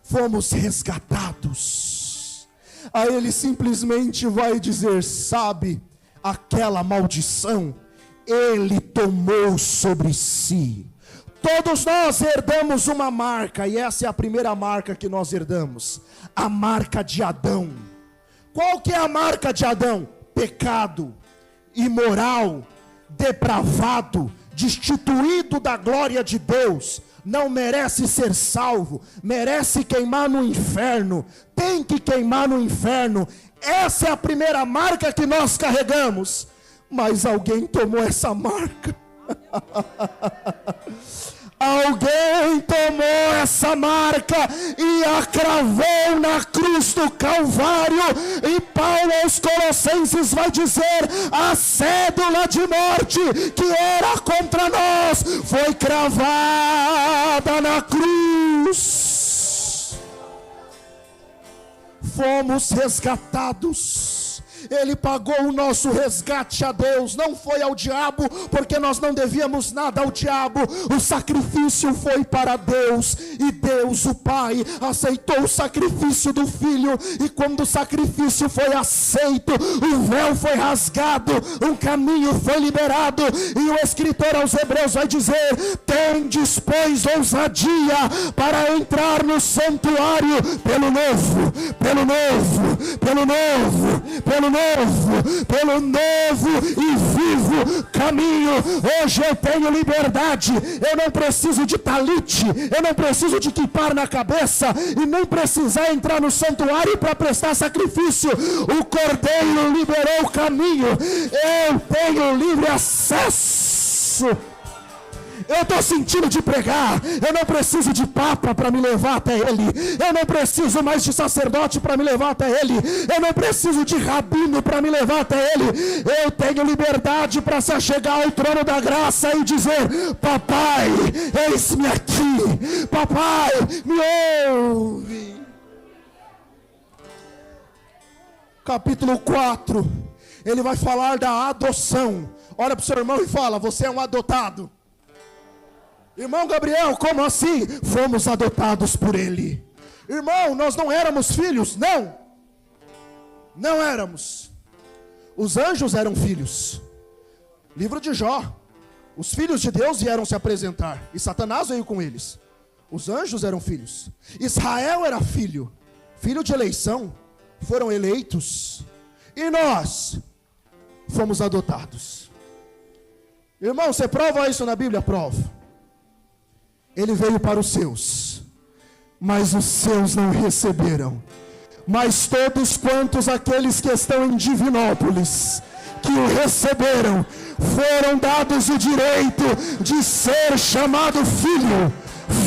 Fomos resgatados. Aí ele simplesmente vai dizer, sabe, aquela maldição, ele tomou sobre si. Todos nós herdamos uma marca, e essa é a primeira marca que nós herdamos, a marca de Adão. Qual que é a marca de Adão? Pecado, imoral, depravado, destituído da glória de Deus, não merece ser salvo, merece queimar no inferno, tem que queimar no inferno. Essa é a primeira marca que nós carregamos, mas alguém tomou essa marca. Alguém tomou essa marca e a cravou na cruz do Calvário. E Paulo aos Colossenses vai dizer, a cédula de morte que era contra nós foi cravada na cruz. Fomos resgatados. Ele pagou o nosso resgate a Deus, não foi ao diabo, porque nós não devíamos nada ao diabo. O sacrifício foi para Deus, e Deus, o Pai, aceitou o sacrifício do Filho. E quando o sacrifício foi aceito, o véu foi rasgado, um caminho foi liberado. E o escritor aos Hebreus vai dizer, tendes, pois, ousadia para entrar no santuário pelo novo, pelo novo, pelo novo, pelo novo e vivo caminho. Hoje eu tenho liberdade, eu não preciso de talite, eu não preciso de quipar na cabeça, e nem precisar entrar no santuário para prestar sacrifício. O Cordeiro liberou o caminho, eu tenho livre acesso. Eu estou sentindo de pregar, eu não preciso de papa para me levar até Ele, eu não preciso mais de sacerdote para me levar até Ele, eu não preciso de rabino para me levar até Ele. Eu tenho liberdade para se chegar ao trono da graça e dizer, papai, eis-me aqui, papai, me ouve. Capítulo 4, ele vai falar da adoção. Olha para o seu irmão e fala, você é um adotado. Irmão Gabriel, como assim? Fomos adotados por Ele. Irmão, nós não éramos filhos? Não. Não éramos. Os anjos eram filhos. Livro de Jó. Os filhos de Deus vieram se apresentar, e Satanás veio com eles. Os anjos eram filhos. Israel era filho. Filho de eleição. Foram eleitos. E nós fomos adotados. Irmão, você prova isso na Bíblia? Prova. Ele veio para os seus, mas os seus não receberam. Mas todos quantos aqueles que estão em Divinópolis, que o receberam, foram dados o direito de ser chamado filho,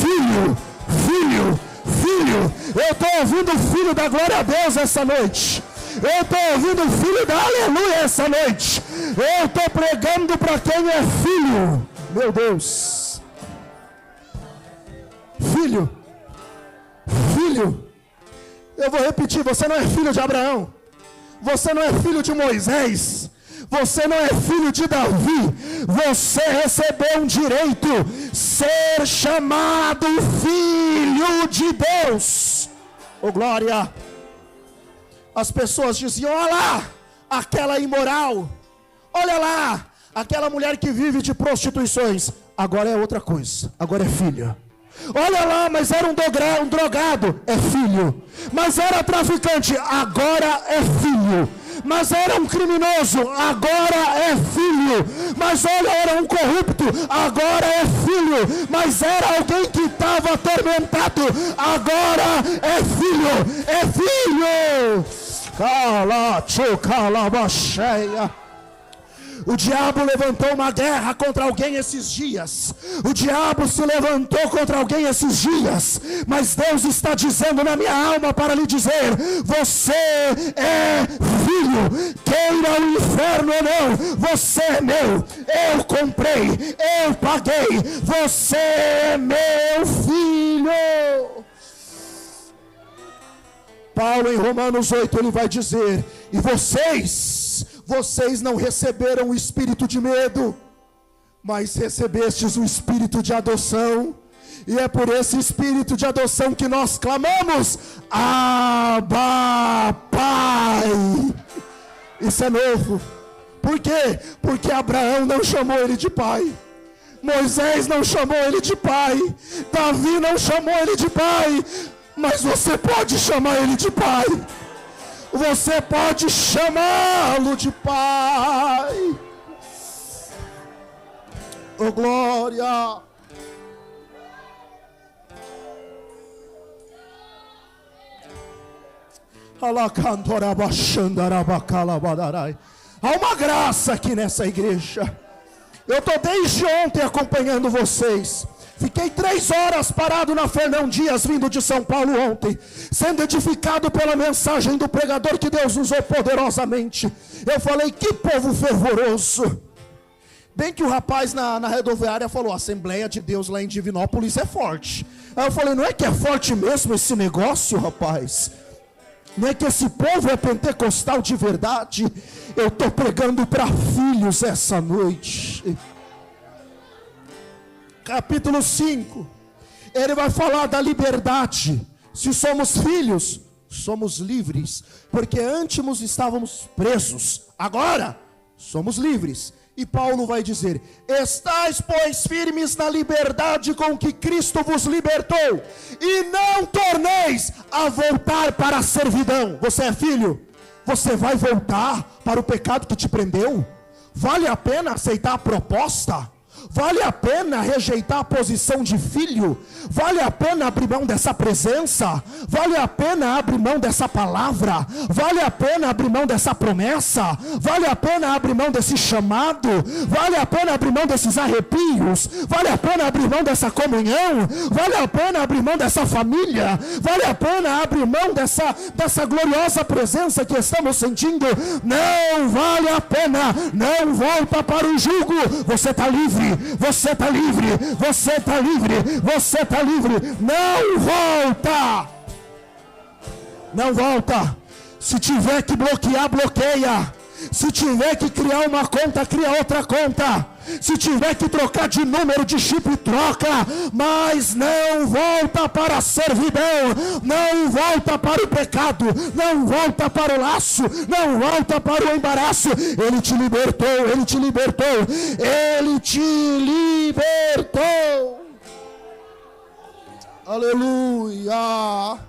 filho, filho, filho. Eu estou ouvindo o filho da glória a Deus essa noite. Eu estou ouvindo o filho da aleluia essa noite. Eu estou pregando para quem é filho. Meu Deus. Filho, filho, eu vou repetir, você não é filho de Abraão, você não é filho de Moisés, você não é filho de Davi, você recebeu um direito, ser chamado filho de Deus. Oh glória! As pessoas diziam, olha lá, aquela imoral, olha lá, aquela mulher que vive de prostituições, agora é outra coisa, agora é filha. Olha lá, mas era um drogado, é filho. Mas era traficante, agora é filho. Mas era um criminoso, agora é filho. Mas olha, era um corrupto, agora é filho. Mas era alguém que estava atormentado, agora é filho. É filho. Cala, calaba cheia. O diabo levantou uma guerra contra alguém esses dias. O diabo se levantou contra alguém esses dias. Mas Deus está dizendo na minha alma para lhe dizer: você é filho. Queira o inferno ou não, você é meu. Eu comprei, eu paguei. Você é meu filho. Paulo em Romanos 8 ele vai dizer: e vocês não receberam o espírito de medo, mas recebestes o espírito de adoção, e é por esse espírito de adoção que nós clamamos: Abba, Pai. Isso é novo. Por quê? Porque Abraão não chamou ele de pai, Moisés não chamou ele de pai, Davi não chamou ele de pai, mas você pode chamar ele de pai. Você pode chamá-lo de pai. Oh glória. Há uma graça aqui nessa igreja. Eu estou desde ontem acompanhando vocês. Fiquei 3 horas parado na Fernão Dias, vindo de São Paulo ontem, sendo edificado pela mensagem do pregador que Deus usou poderosamente. Eu falei: que povo fervoroso. Bem que o rapaz na rodoviária falou: a Assembleia de Deus lá em Divinópolis é forte. Aí eu falei: não é que é forte mesmo esse negócio, rapaz? Não é que esse povo é pentecostal de verdade? Eu estou pregando para filhos essa noite. Capítulo 5, ele vai falar da liberdade. Se somos filhos, somos livres, porque antes estávamos presos, agora somos livres. E Paulo vai dizer: estais, pois, firmes na liberdade com que Cristo vos libertou, e não torneis a voltar para a servidão. Você é filho? Você vai voltar para o pecado que te prendeu? Vale a pena aceitar a proposta? Vale a pena rejeitar a posição de filho? Vale a pena abrir mão dessa presença? Vale a pena abrir mão dessa palavra? Vale a pena abrir mão dessa promessa? Vale a pena abrir mão desse chamado? Vale a pena abrir mão desses arrepios? Vale a pena abrir mão dessa comunhão? Vale a pena abrir mão dessa família? Vale a pena abrir mão dessa gloriosa presença que estamos sentindo? Não vale a pena. Não volta para o jugo. Você está livre. Você está livre, você está livre, você está livre. Não volta. Não volta. Se tiver que bloquear, bloqueia. Se tiver que criar uma conta, cria outra conta. Se tiver que trocar de número de chip, troca. Mas não volta para a servidão. Não volta para o pecado. Não volta para o laço. Não volta para o embaraço. Ele te libertou. Ele te libertou. Ele te libertou. Aleluia.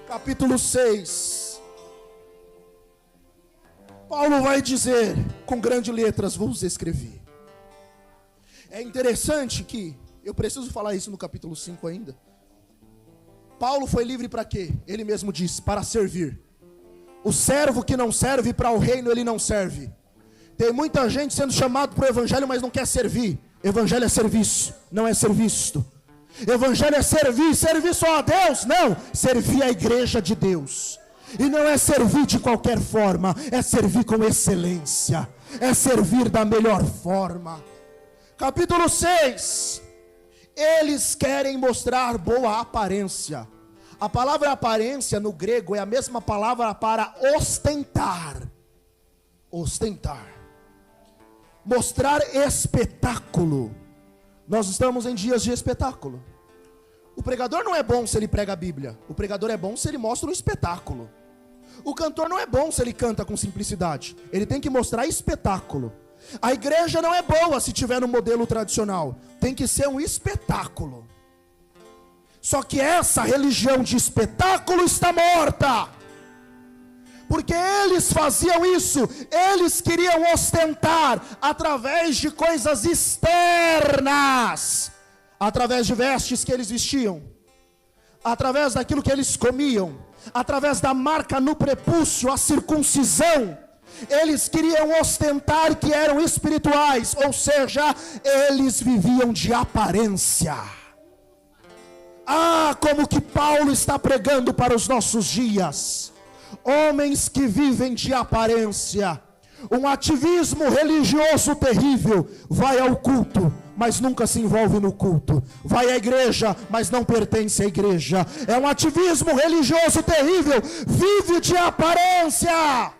Capítulo 6. Paulo vai dizer, com grandes letras vos escrevi. É interessante que, eu preciso falar isso no capítulo 5 ainda. Paulo foi livre para quê? Ele mesmo disse: para servir. O servo que não serve para o reino, ele não serve. Tem muita gente sendo chamado para o evangelho, mas não quer servir. Evangelho é serviço, não é ser visto. Evangelho é servir só a Deus? Não, servir a igreja de Deus. E não é servir de qualquer forma, é servir com excelência, é servir da melhor forma. Capítulo 6. Eles querem mostrar boa aparência. A palavra aparência no grego é a mesma palavra para ostentar. Ostentar. Mostrar espetáculo. Nós estamos em dias de espetáculo. O pregador não é bom se ele prega a Bíblia. O pregador é bom se ele mostra um espetáculo. O cantor não é bom se ele canta com simplicidade. Ele tem que mostrar espetáculo. A igreja não é boa se tiver no modelo tradicional. Tem que ser um espetáculo. Só que essa religião de espetáculo está morta. Porque eles faziam isso. Eles queriam ostentar através de coisas externas. Através de vestes que eles vestiam. Através daquilo que eles comiam. Através da marca no prepúcio, a circuncisão. Eles queriam ostentar que eram espirituais, ou seja, eles viviam de aparência. Ah, como que Paulo está pregando para os nossos dias. Homens que vivem de aparência. Um ativismo religioso terrível. Vai ao culto, mas nunca se envolve no culto. Vai à igreja, mas não pertence à igreja. É um ativismo religioso terrível. Vive de aparência.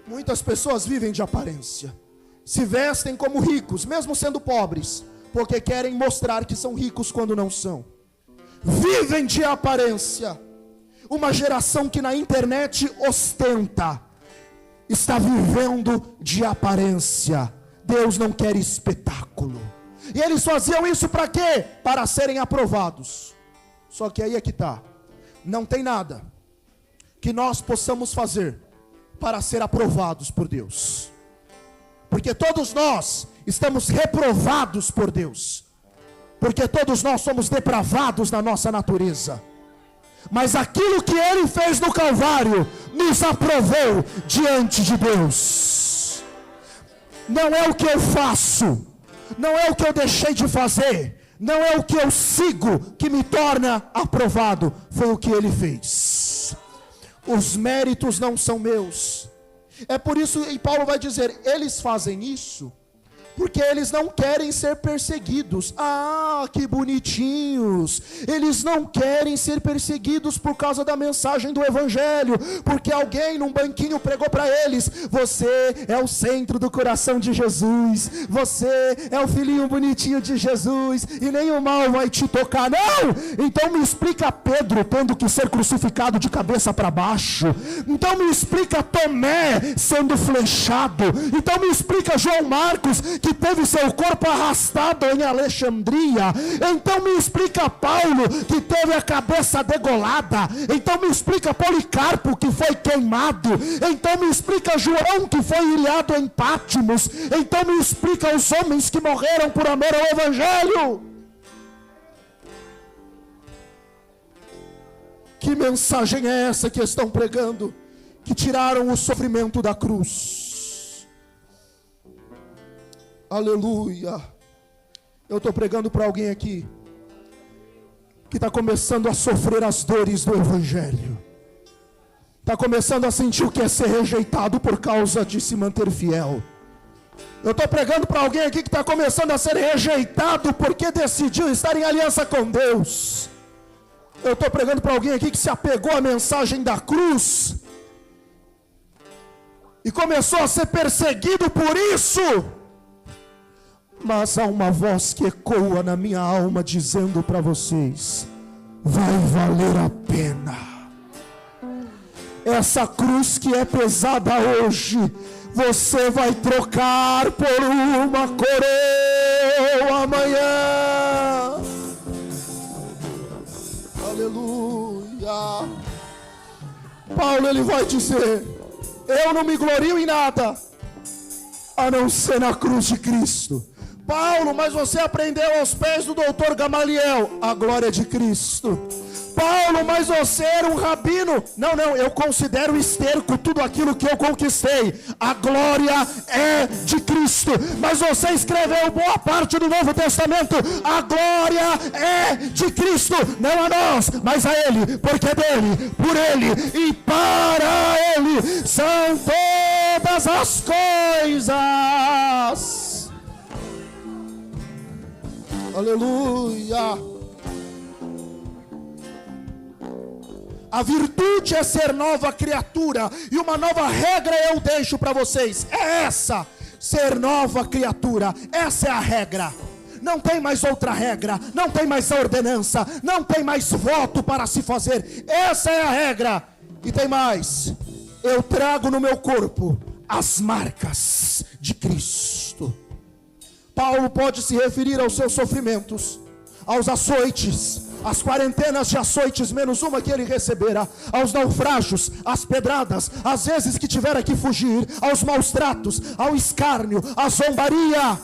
Muitas pessoas vivem de aparência. Se vestem como ricos, mesmo sendo pobres, porque querem mostrar que são ricos quando não são. Vivem de aparência. Uma geração que na internet ostenta, está vivendo de aparência. Deus não quer espetáculo. E eles faziam isso para quê? Para serem aprovados. Só que aí é que está. Não tem nada que nós possamos fazer para ser aprovados por Deus. Porque todos nós estamos reprovados por Deus. Porque todos nós somos depravados na nossa natureza. Mas aquilo que Ele fez no Calvário nos aprovou diante de Deus. Não é o que eu faço, não é o que eu deixei de fazer, não é o que eu sigo que me torna aprovado, foi o que Ele fez. Os méritos não são meus. É por isso, e Paulo vai dizer, eles fazem isso porque eles não querem ser perseguidos. Ah, que bonitinhos. Eles não querem ser perseguidos por causa da mensagem do Evangelho, porque alguém num banquinho pregou para eles: você é o centro do coração de Jesus, você é o filhinho bonitinho de Jesus, e nenhum mal vai te tocar. Não! Então me explica Pedro tendo que ser crucificado de cabeça para baixo. Então me explica Tomé sendo flechado. Então me explica João Marcos, que teve seu corpo arrastado em Alexandria. Então me explica Paulo, que teve a cabeça degolada. Então me explica Policarpo, que foi queimado. Então me explica João, que foi ilhado em Pátimos. Então me explica os homens que morreram por amor ao Evangelho. Que mensagem é essa que estão pregando? Que tiraram o sofrimento da cruz. Aleluia. Eu estou pregando para alguém aqui que está começando a sofrer as dores do Evangelho, está começando a sentir o que é ser rejeitado por causa de se manter fiel. Eu estou pregando para alguém aqui que está começando a ser rejeitado porque decidiu estar em aliança com Deus. Eu estou pregando para alguém aqui que se apegou à mensagem da cruz e começou a ser perseguido por isso. Mas há uma voz que ecoa na minha alma dizendo para vocês: vai valer a pena. Essa cruz que é pesada hoje, você vai trocar por uma coroa amanhã. Aleluia. Paulo, ele vai dizer: eu não me glorio em nada a não ser na cruz de Cristo. Paulo, mas você aprendeu aos pés do doutor Gamaliel. A glória de Cristo. Paulo, mas você era um rabino. Não, eu considero esterco tudo aquilo que eu conquistei. A glória é de Cristo. Mas você escreveu boa parte do Novo Testamento. A glória é de Cristo. Não a nós, mas a Ele. Porque dele, por Ele e para Ele são todas as coisas. Aleluia. A virtude é ser nova criatura. E uma nova regra eu deixo para vocês. É essa: ser nova criatura. Essa é a regra. Não tem mais outra regra. Não tem mais ordenança. Não tem mais voto para se fazer. Essa é a regra. E tem mais: eu trago no meu corpo as marcas de Cristo. Paulo pode se referir aos seus sofrimentos, aos açoites, às quarentenas de açoites, menos uma que ele recebera, aos naufrágios, às pedradas, às vezes que tivera que fugir, aos maus tratos, ao escárnio, à zombaria.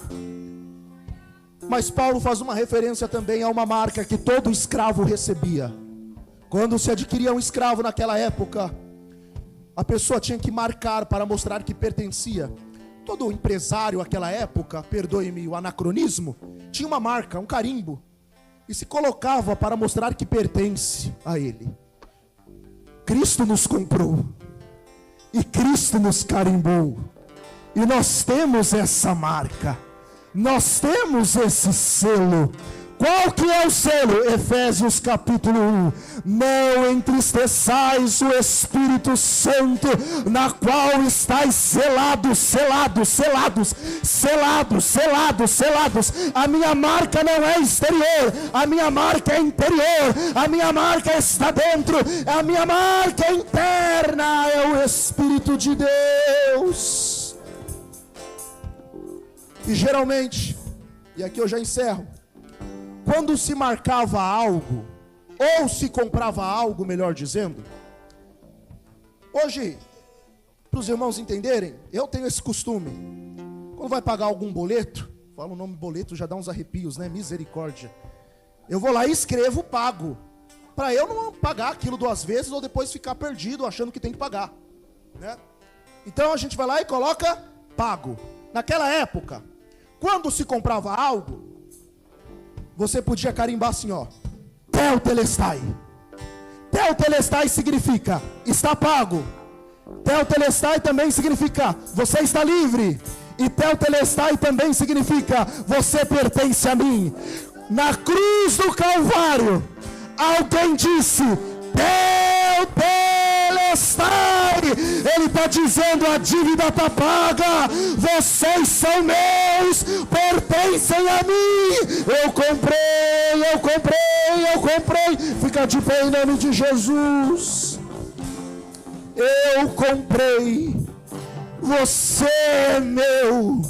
Mas Paulo faz uma referência também a uma marca que todo escravo recebia. Quando se adquiria um escravo naquela época, a pessoa tinha que marcar para mostrar que pertencia. Todo empresário naquela época, perdoe-me o anacronismo, tinha uma marca, um carimbo, e se colocava para mostrar que pertence a ele. Cristo nos comprou, e Cristo nos carimbou, e nós temos essa marca, nós temos esse selo. Qual que é o selo? Efésios capítulo 1. Não entristeçais o Espírito Santo, na qual estáis selados, selados, selados, selados, selados, selados. A minha marca não é exterior, a minha marca é interior, a minha marca está dentro, a minha marca é interna, é o Espírito de Deus. E geralmente, e aqui eu já encerro, quando se marcava algo, ou se comprava algo, melhor dizendo, hoje, para os irmãos entenderem, eu tenho esse costume, quando vai pagar algum boleto, fala o nome boleto, já dá uns arrepios, né? Misericórdia. Eu vou lá e escrevo pago, para eu não pagar aquilo 2 vezes, ou depois ficar perdido achando que tem que pagar, né? Então a gente vai lá e coloca pago. Naquela época, quando se comprava algo, você podia carimbar assim, ó, Tetelestai. Tetelestai significa está pago. Tetelestai também significa você está livre. E Tetelestai também significa você pertence a mim. Na cruz do Calvário, alguém disse Tetelestai. Ele está dizendo: a dívida está paga, vocês são meus, pertencem a mim. Eu comprei, eu comprei, eu comprei. Fica de pé em nome de Jesus. Eu comprei, você é meu,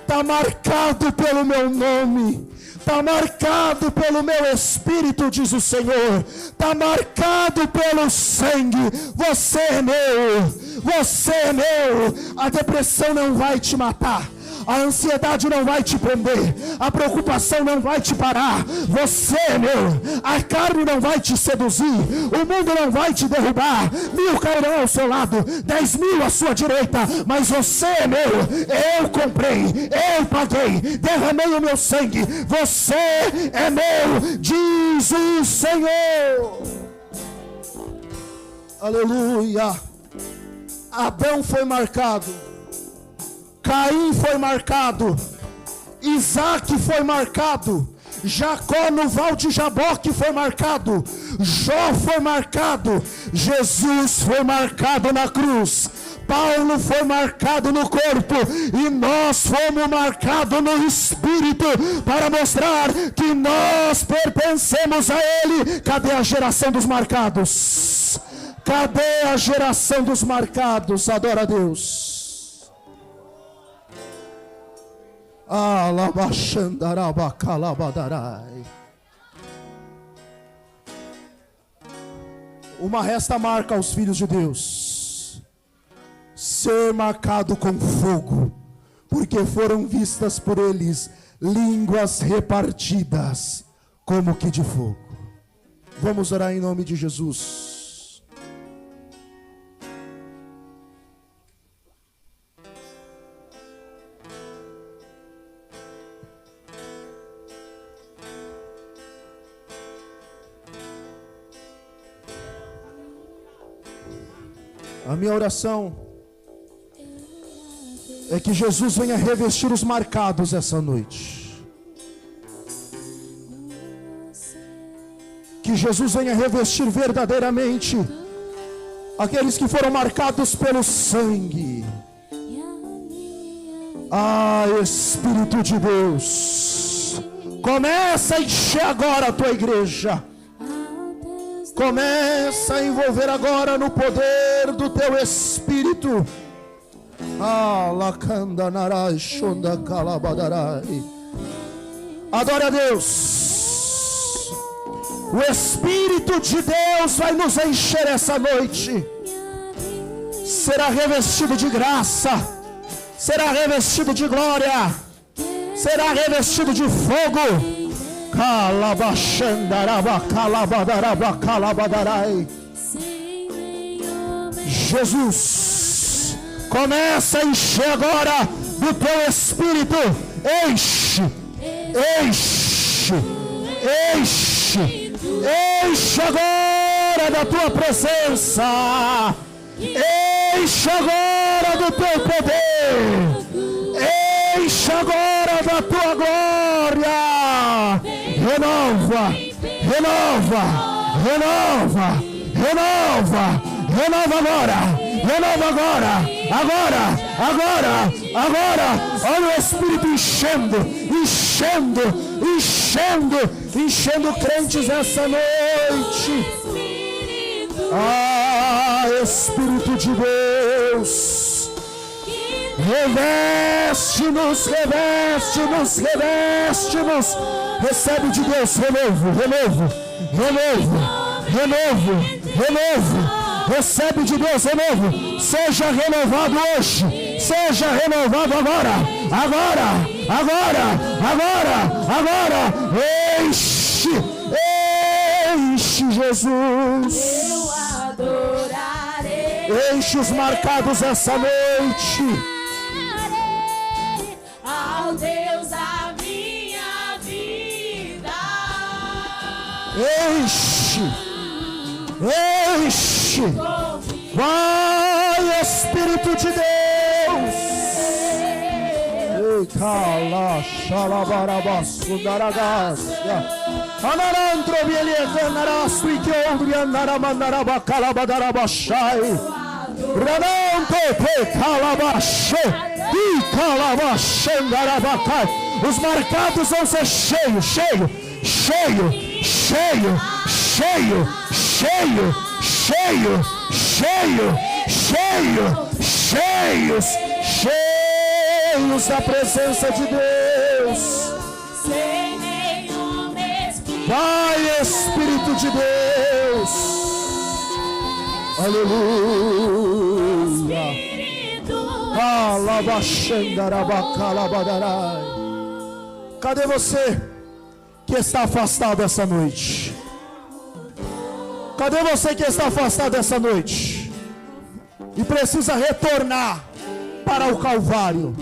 está marcado pelo meu nome, está marcado pelo meu Espírito, diz o Senhor, está marcado pelo sangue. Você é meu, você é meu. A depressão não vai te matar, a ansiedade não vai te prender, a preocupação não vai te parar. Você é meu. A carne não vai te seduzir, o mundo não vai te derrubar. 1000 cairão ao seu lado, 10.000 à sua direita, mas você é meu. Eu comprei, eu paguei, derramei o meu sangue. Você é meu, diz o Senhor. Aleluia. Adão foi marcado, Caim foi marcado, Isaac foi marcado, Jacó no Val de Jaboque foi marcado, Jó foi marcado, Jesus foi marcado na cruz, Paulo foi marcado no corpo, e nós fomos marcados no Espírito, para mostrar que nós pertencemos a Ele. Cadê a geração dos marcados? Cadê a geração dos marcados? Adora a Deus. Uma resta marca aos filhos de Deus: ser marcado com fogo, porque foram vistas por eles línguas repartidas como que de fogo. Vamos orar em nome de Jesus. A minha oração é que Jesus venha revestir os marcados essa noite. Que Jesus venha revestir verdadeiramente aqueles que foram marcados pelo sangue. Ah, Espírito de Deus, começa a encher agora a tua igreja. Começa a envolver agora no poder do teu Espírito. Adore a Deus. O Espírito de Deus vai nos encher essa noite. Será revestido de graça, será revestido de glória, será revestido de fogo. Jesus, começa a encher agora do teu Espírito. Enche, enche, enche, enche agora da tua presença. Enche agora do teu poder. Enche agora da tua glória. Renova, renova, renova, renova, renova agora, renova agora, agora, agora, agora. Olha o Espírito enchendo, enchendo, enchendo, enchendo crentes essa noite. Ah, Espírito de Deus, reveste-nos, reveste-nos, reveste-nos. Recebe de Deus renovo, renovo, renovo, renovo, renovo. Recebe de Deus renovo. Seja renovado hoje, seja renovado agora, agora, agora, agora, agora. Enche, enche, Jesus. Enche os marcados essa noite. Ao Deus da minha vida. Enche, enche. Vai, Espírito de Deus. Ei, cala, xalabarabassu, daragasia. Anarandro bieleza narasu ikeondri anaramandaraba calabadarabashai. Ranando pe calabashe e calabashendarabacai. Os marcados vão ser cheios, cheio, cheio, cheio, cheio, cheio, cheio, cheio, cheio, cheios, cheios da presença de Deus. Vai, Espírito de Deus. Aleluia. Cadê você que está afastado essa noite? Cadê você que está afastado essa noite e precisa retornar para o Calvário?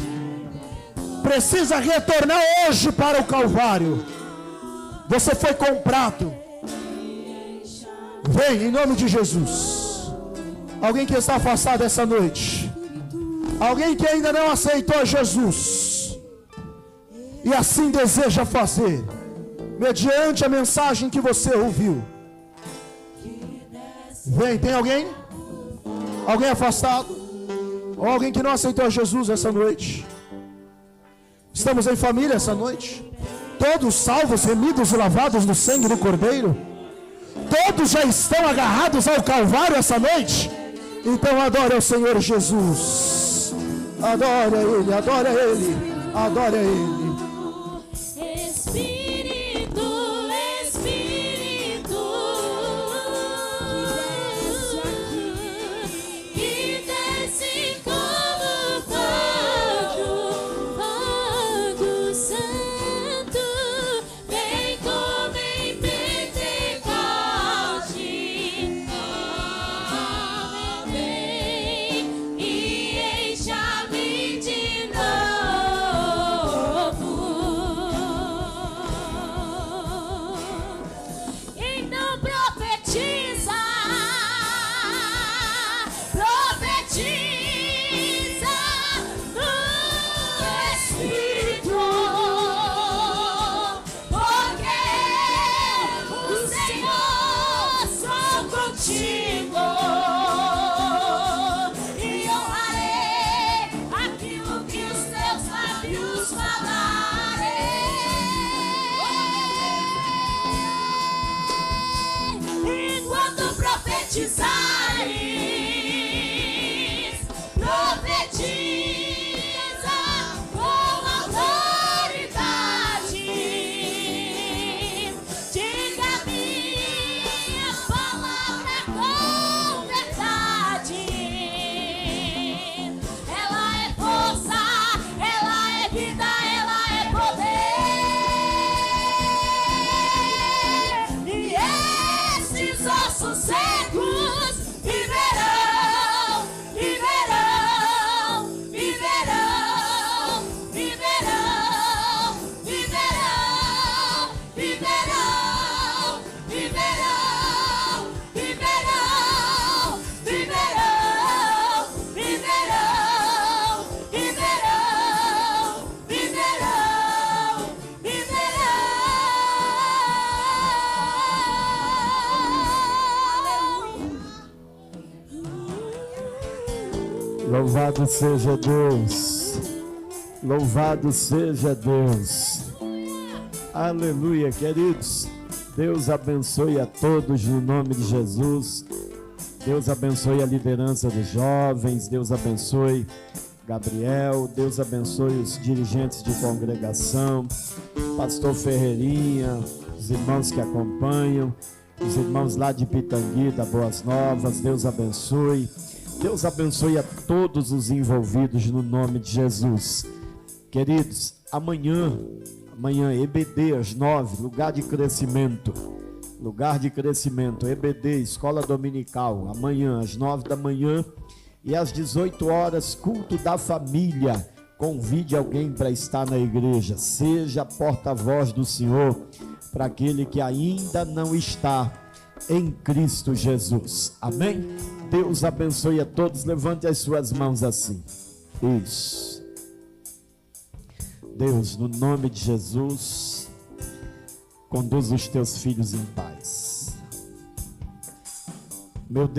Precisa retornar hoje para o Calvário. Você foi comprado. Vem em nome de Jesus. Alguém que está afastado essa noite, alguém que ainda não aceitou Jesus e assim deseja fazer, mediante a mensagem que você ouviu. Vem, tem alguém? Alguém afastado? Ou alguém que não aceitou Jesus essa noite? Estamos em família essa noite. Todos salvos, remidos e lavados no sangue do Cordeiro. Todos já estão agarrados ao Calvário essa noite. Então adore ao Senhor Jesus. Adore a Ele, adore a Ele, adore a Ele. Espírito, Espírito, que desce como fogo santo, vem como em Pentecoste, vem e encha-me de novo. Então profetiza, profetiza no Espírito, porque o Senhor sou contigo e honrarei aquilo que os teus lábios falarem. Enquanto profetizares, profetiza com autoridade. Diga minha palavra com verdade. Ela é força, ela é vida, ela é poder. E esses ossos secos Louvado seja Deus. Louvado seja Deus. Aleluia, queridos. Deus abençoe a todos no nome de Jesus. Deus abençoe a liderança dos jovens. Deus abençoe Gabriel. Deus abençoe os dirigentes de congregação. Pastor Ferreirinha, os irmãos que acompanham, os irmãos lá de Pitangui, da Boas Novas. Deus abençoe. Deus abençoe a todos os envolvidos no nome de Jesus. Queridos, amanhã, EBD às 9, lugar de crescimento, EBD, escola dominical, amanhã às 9 da manhã e às 18 horas, culto da família. Convide alguém para estar na igreja, seja porta-voz do Senhor para aquele que ainda não está em Cristo Jesus. Amém? Deus abençoe a todos. Levante as suas mãos assim. Isso. Deus, no nome de Jesus, conduz os teus filhos em paz. Meu Deus.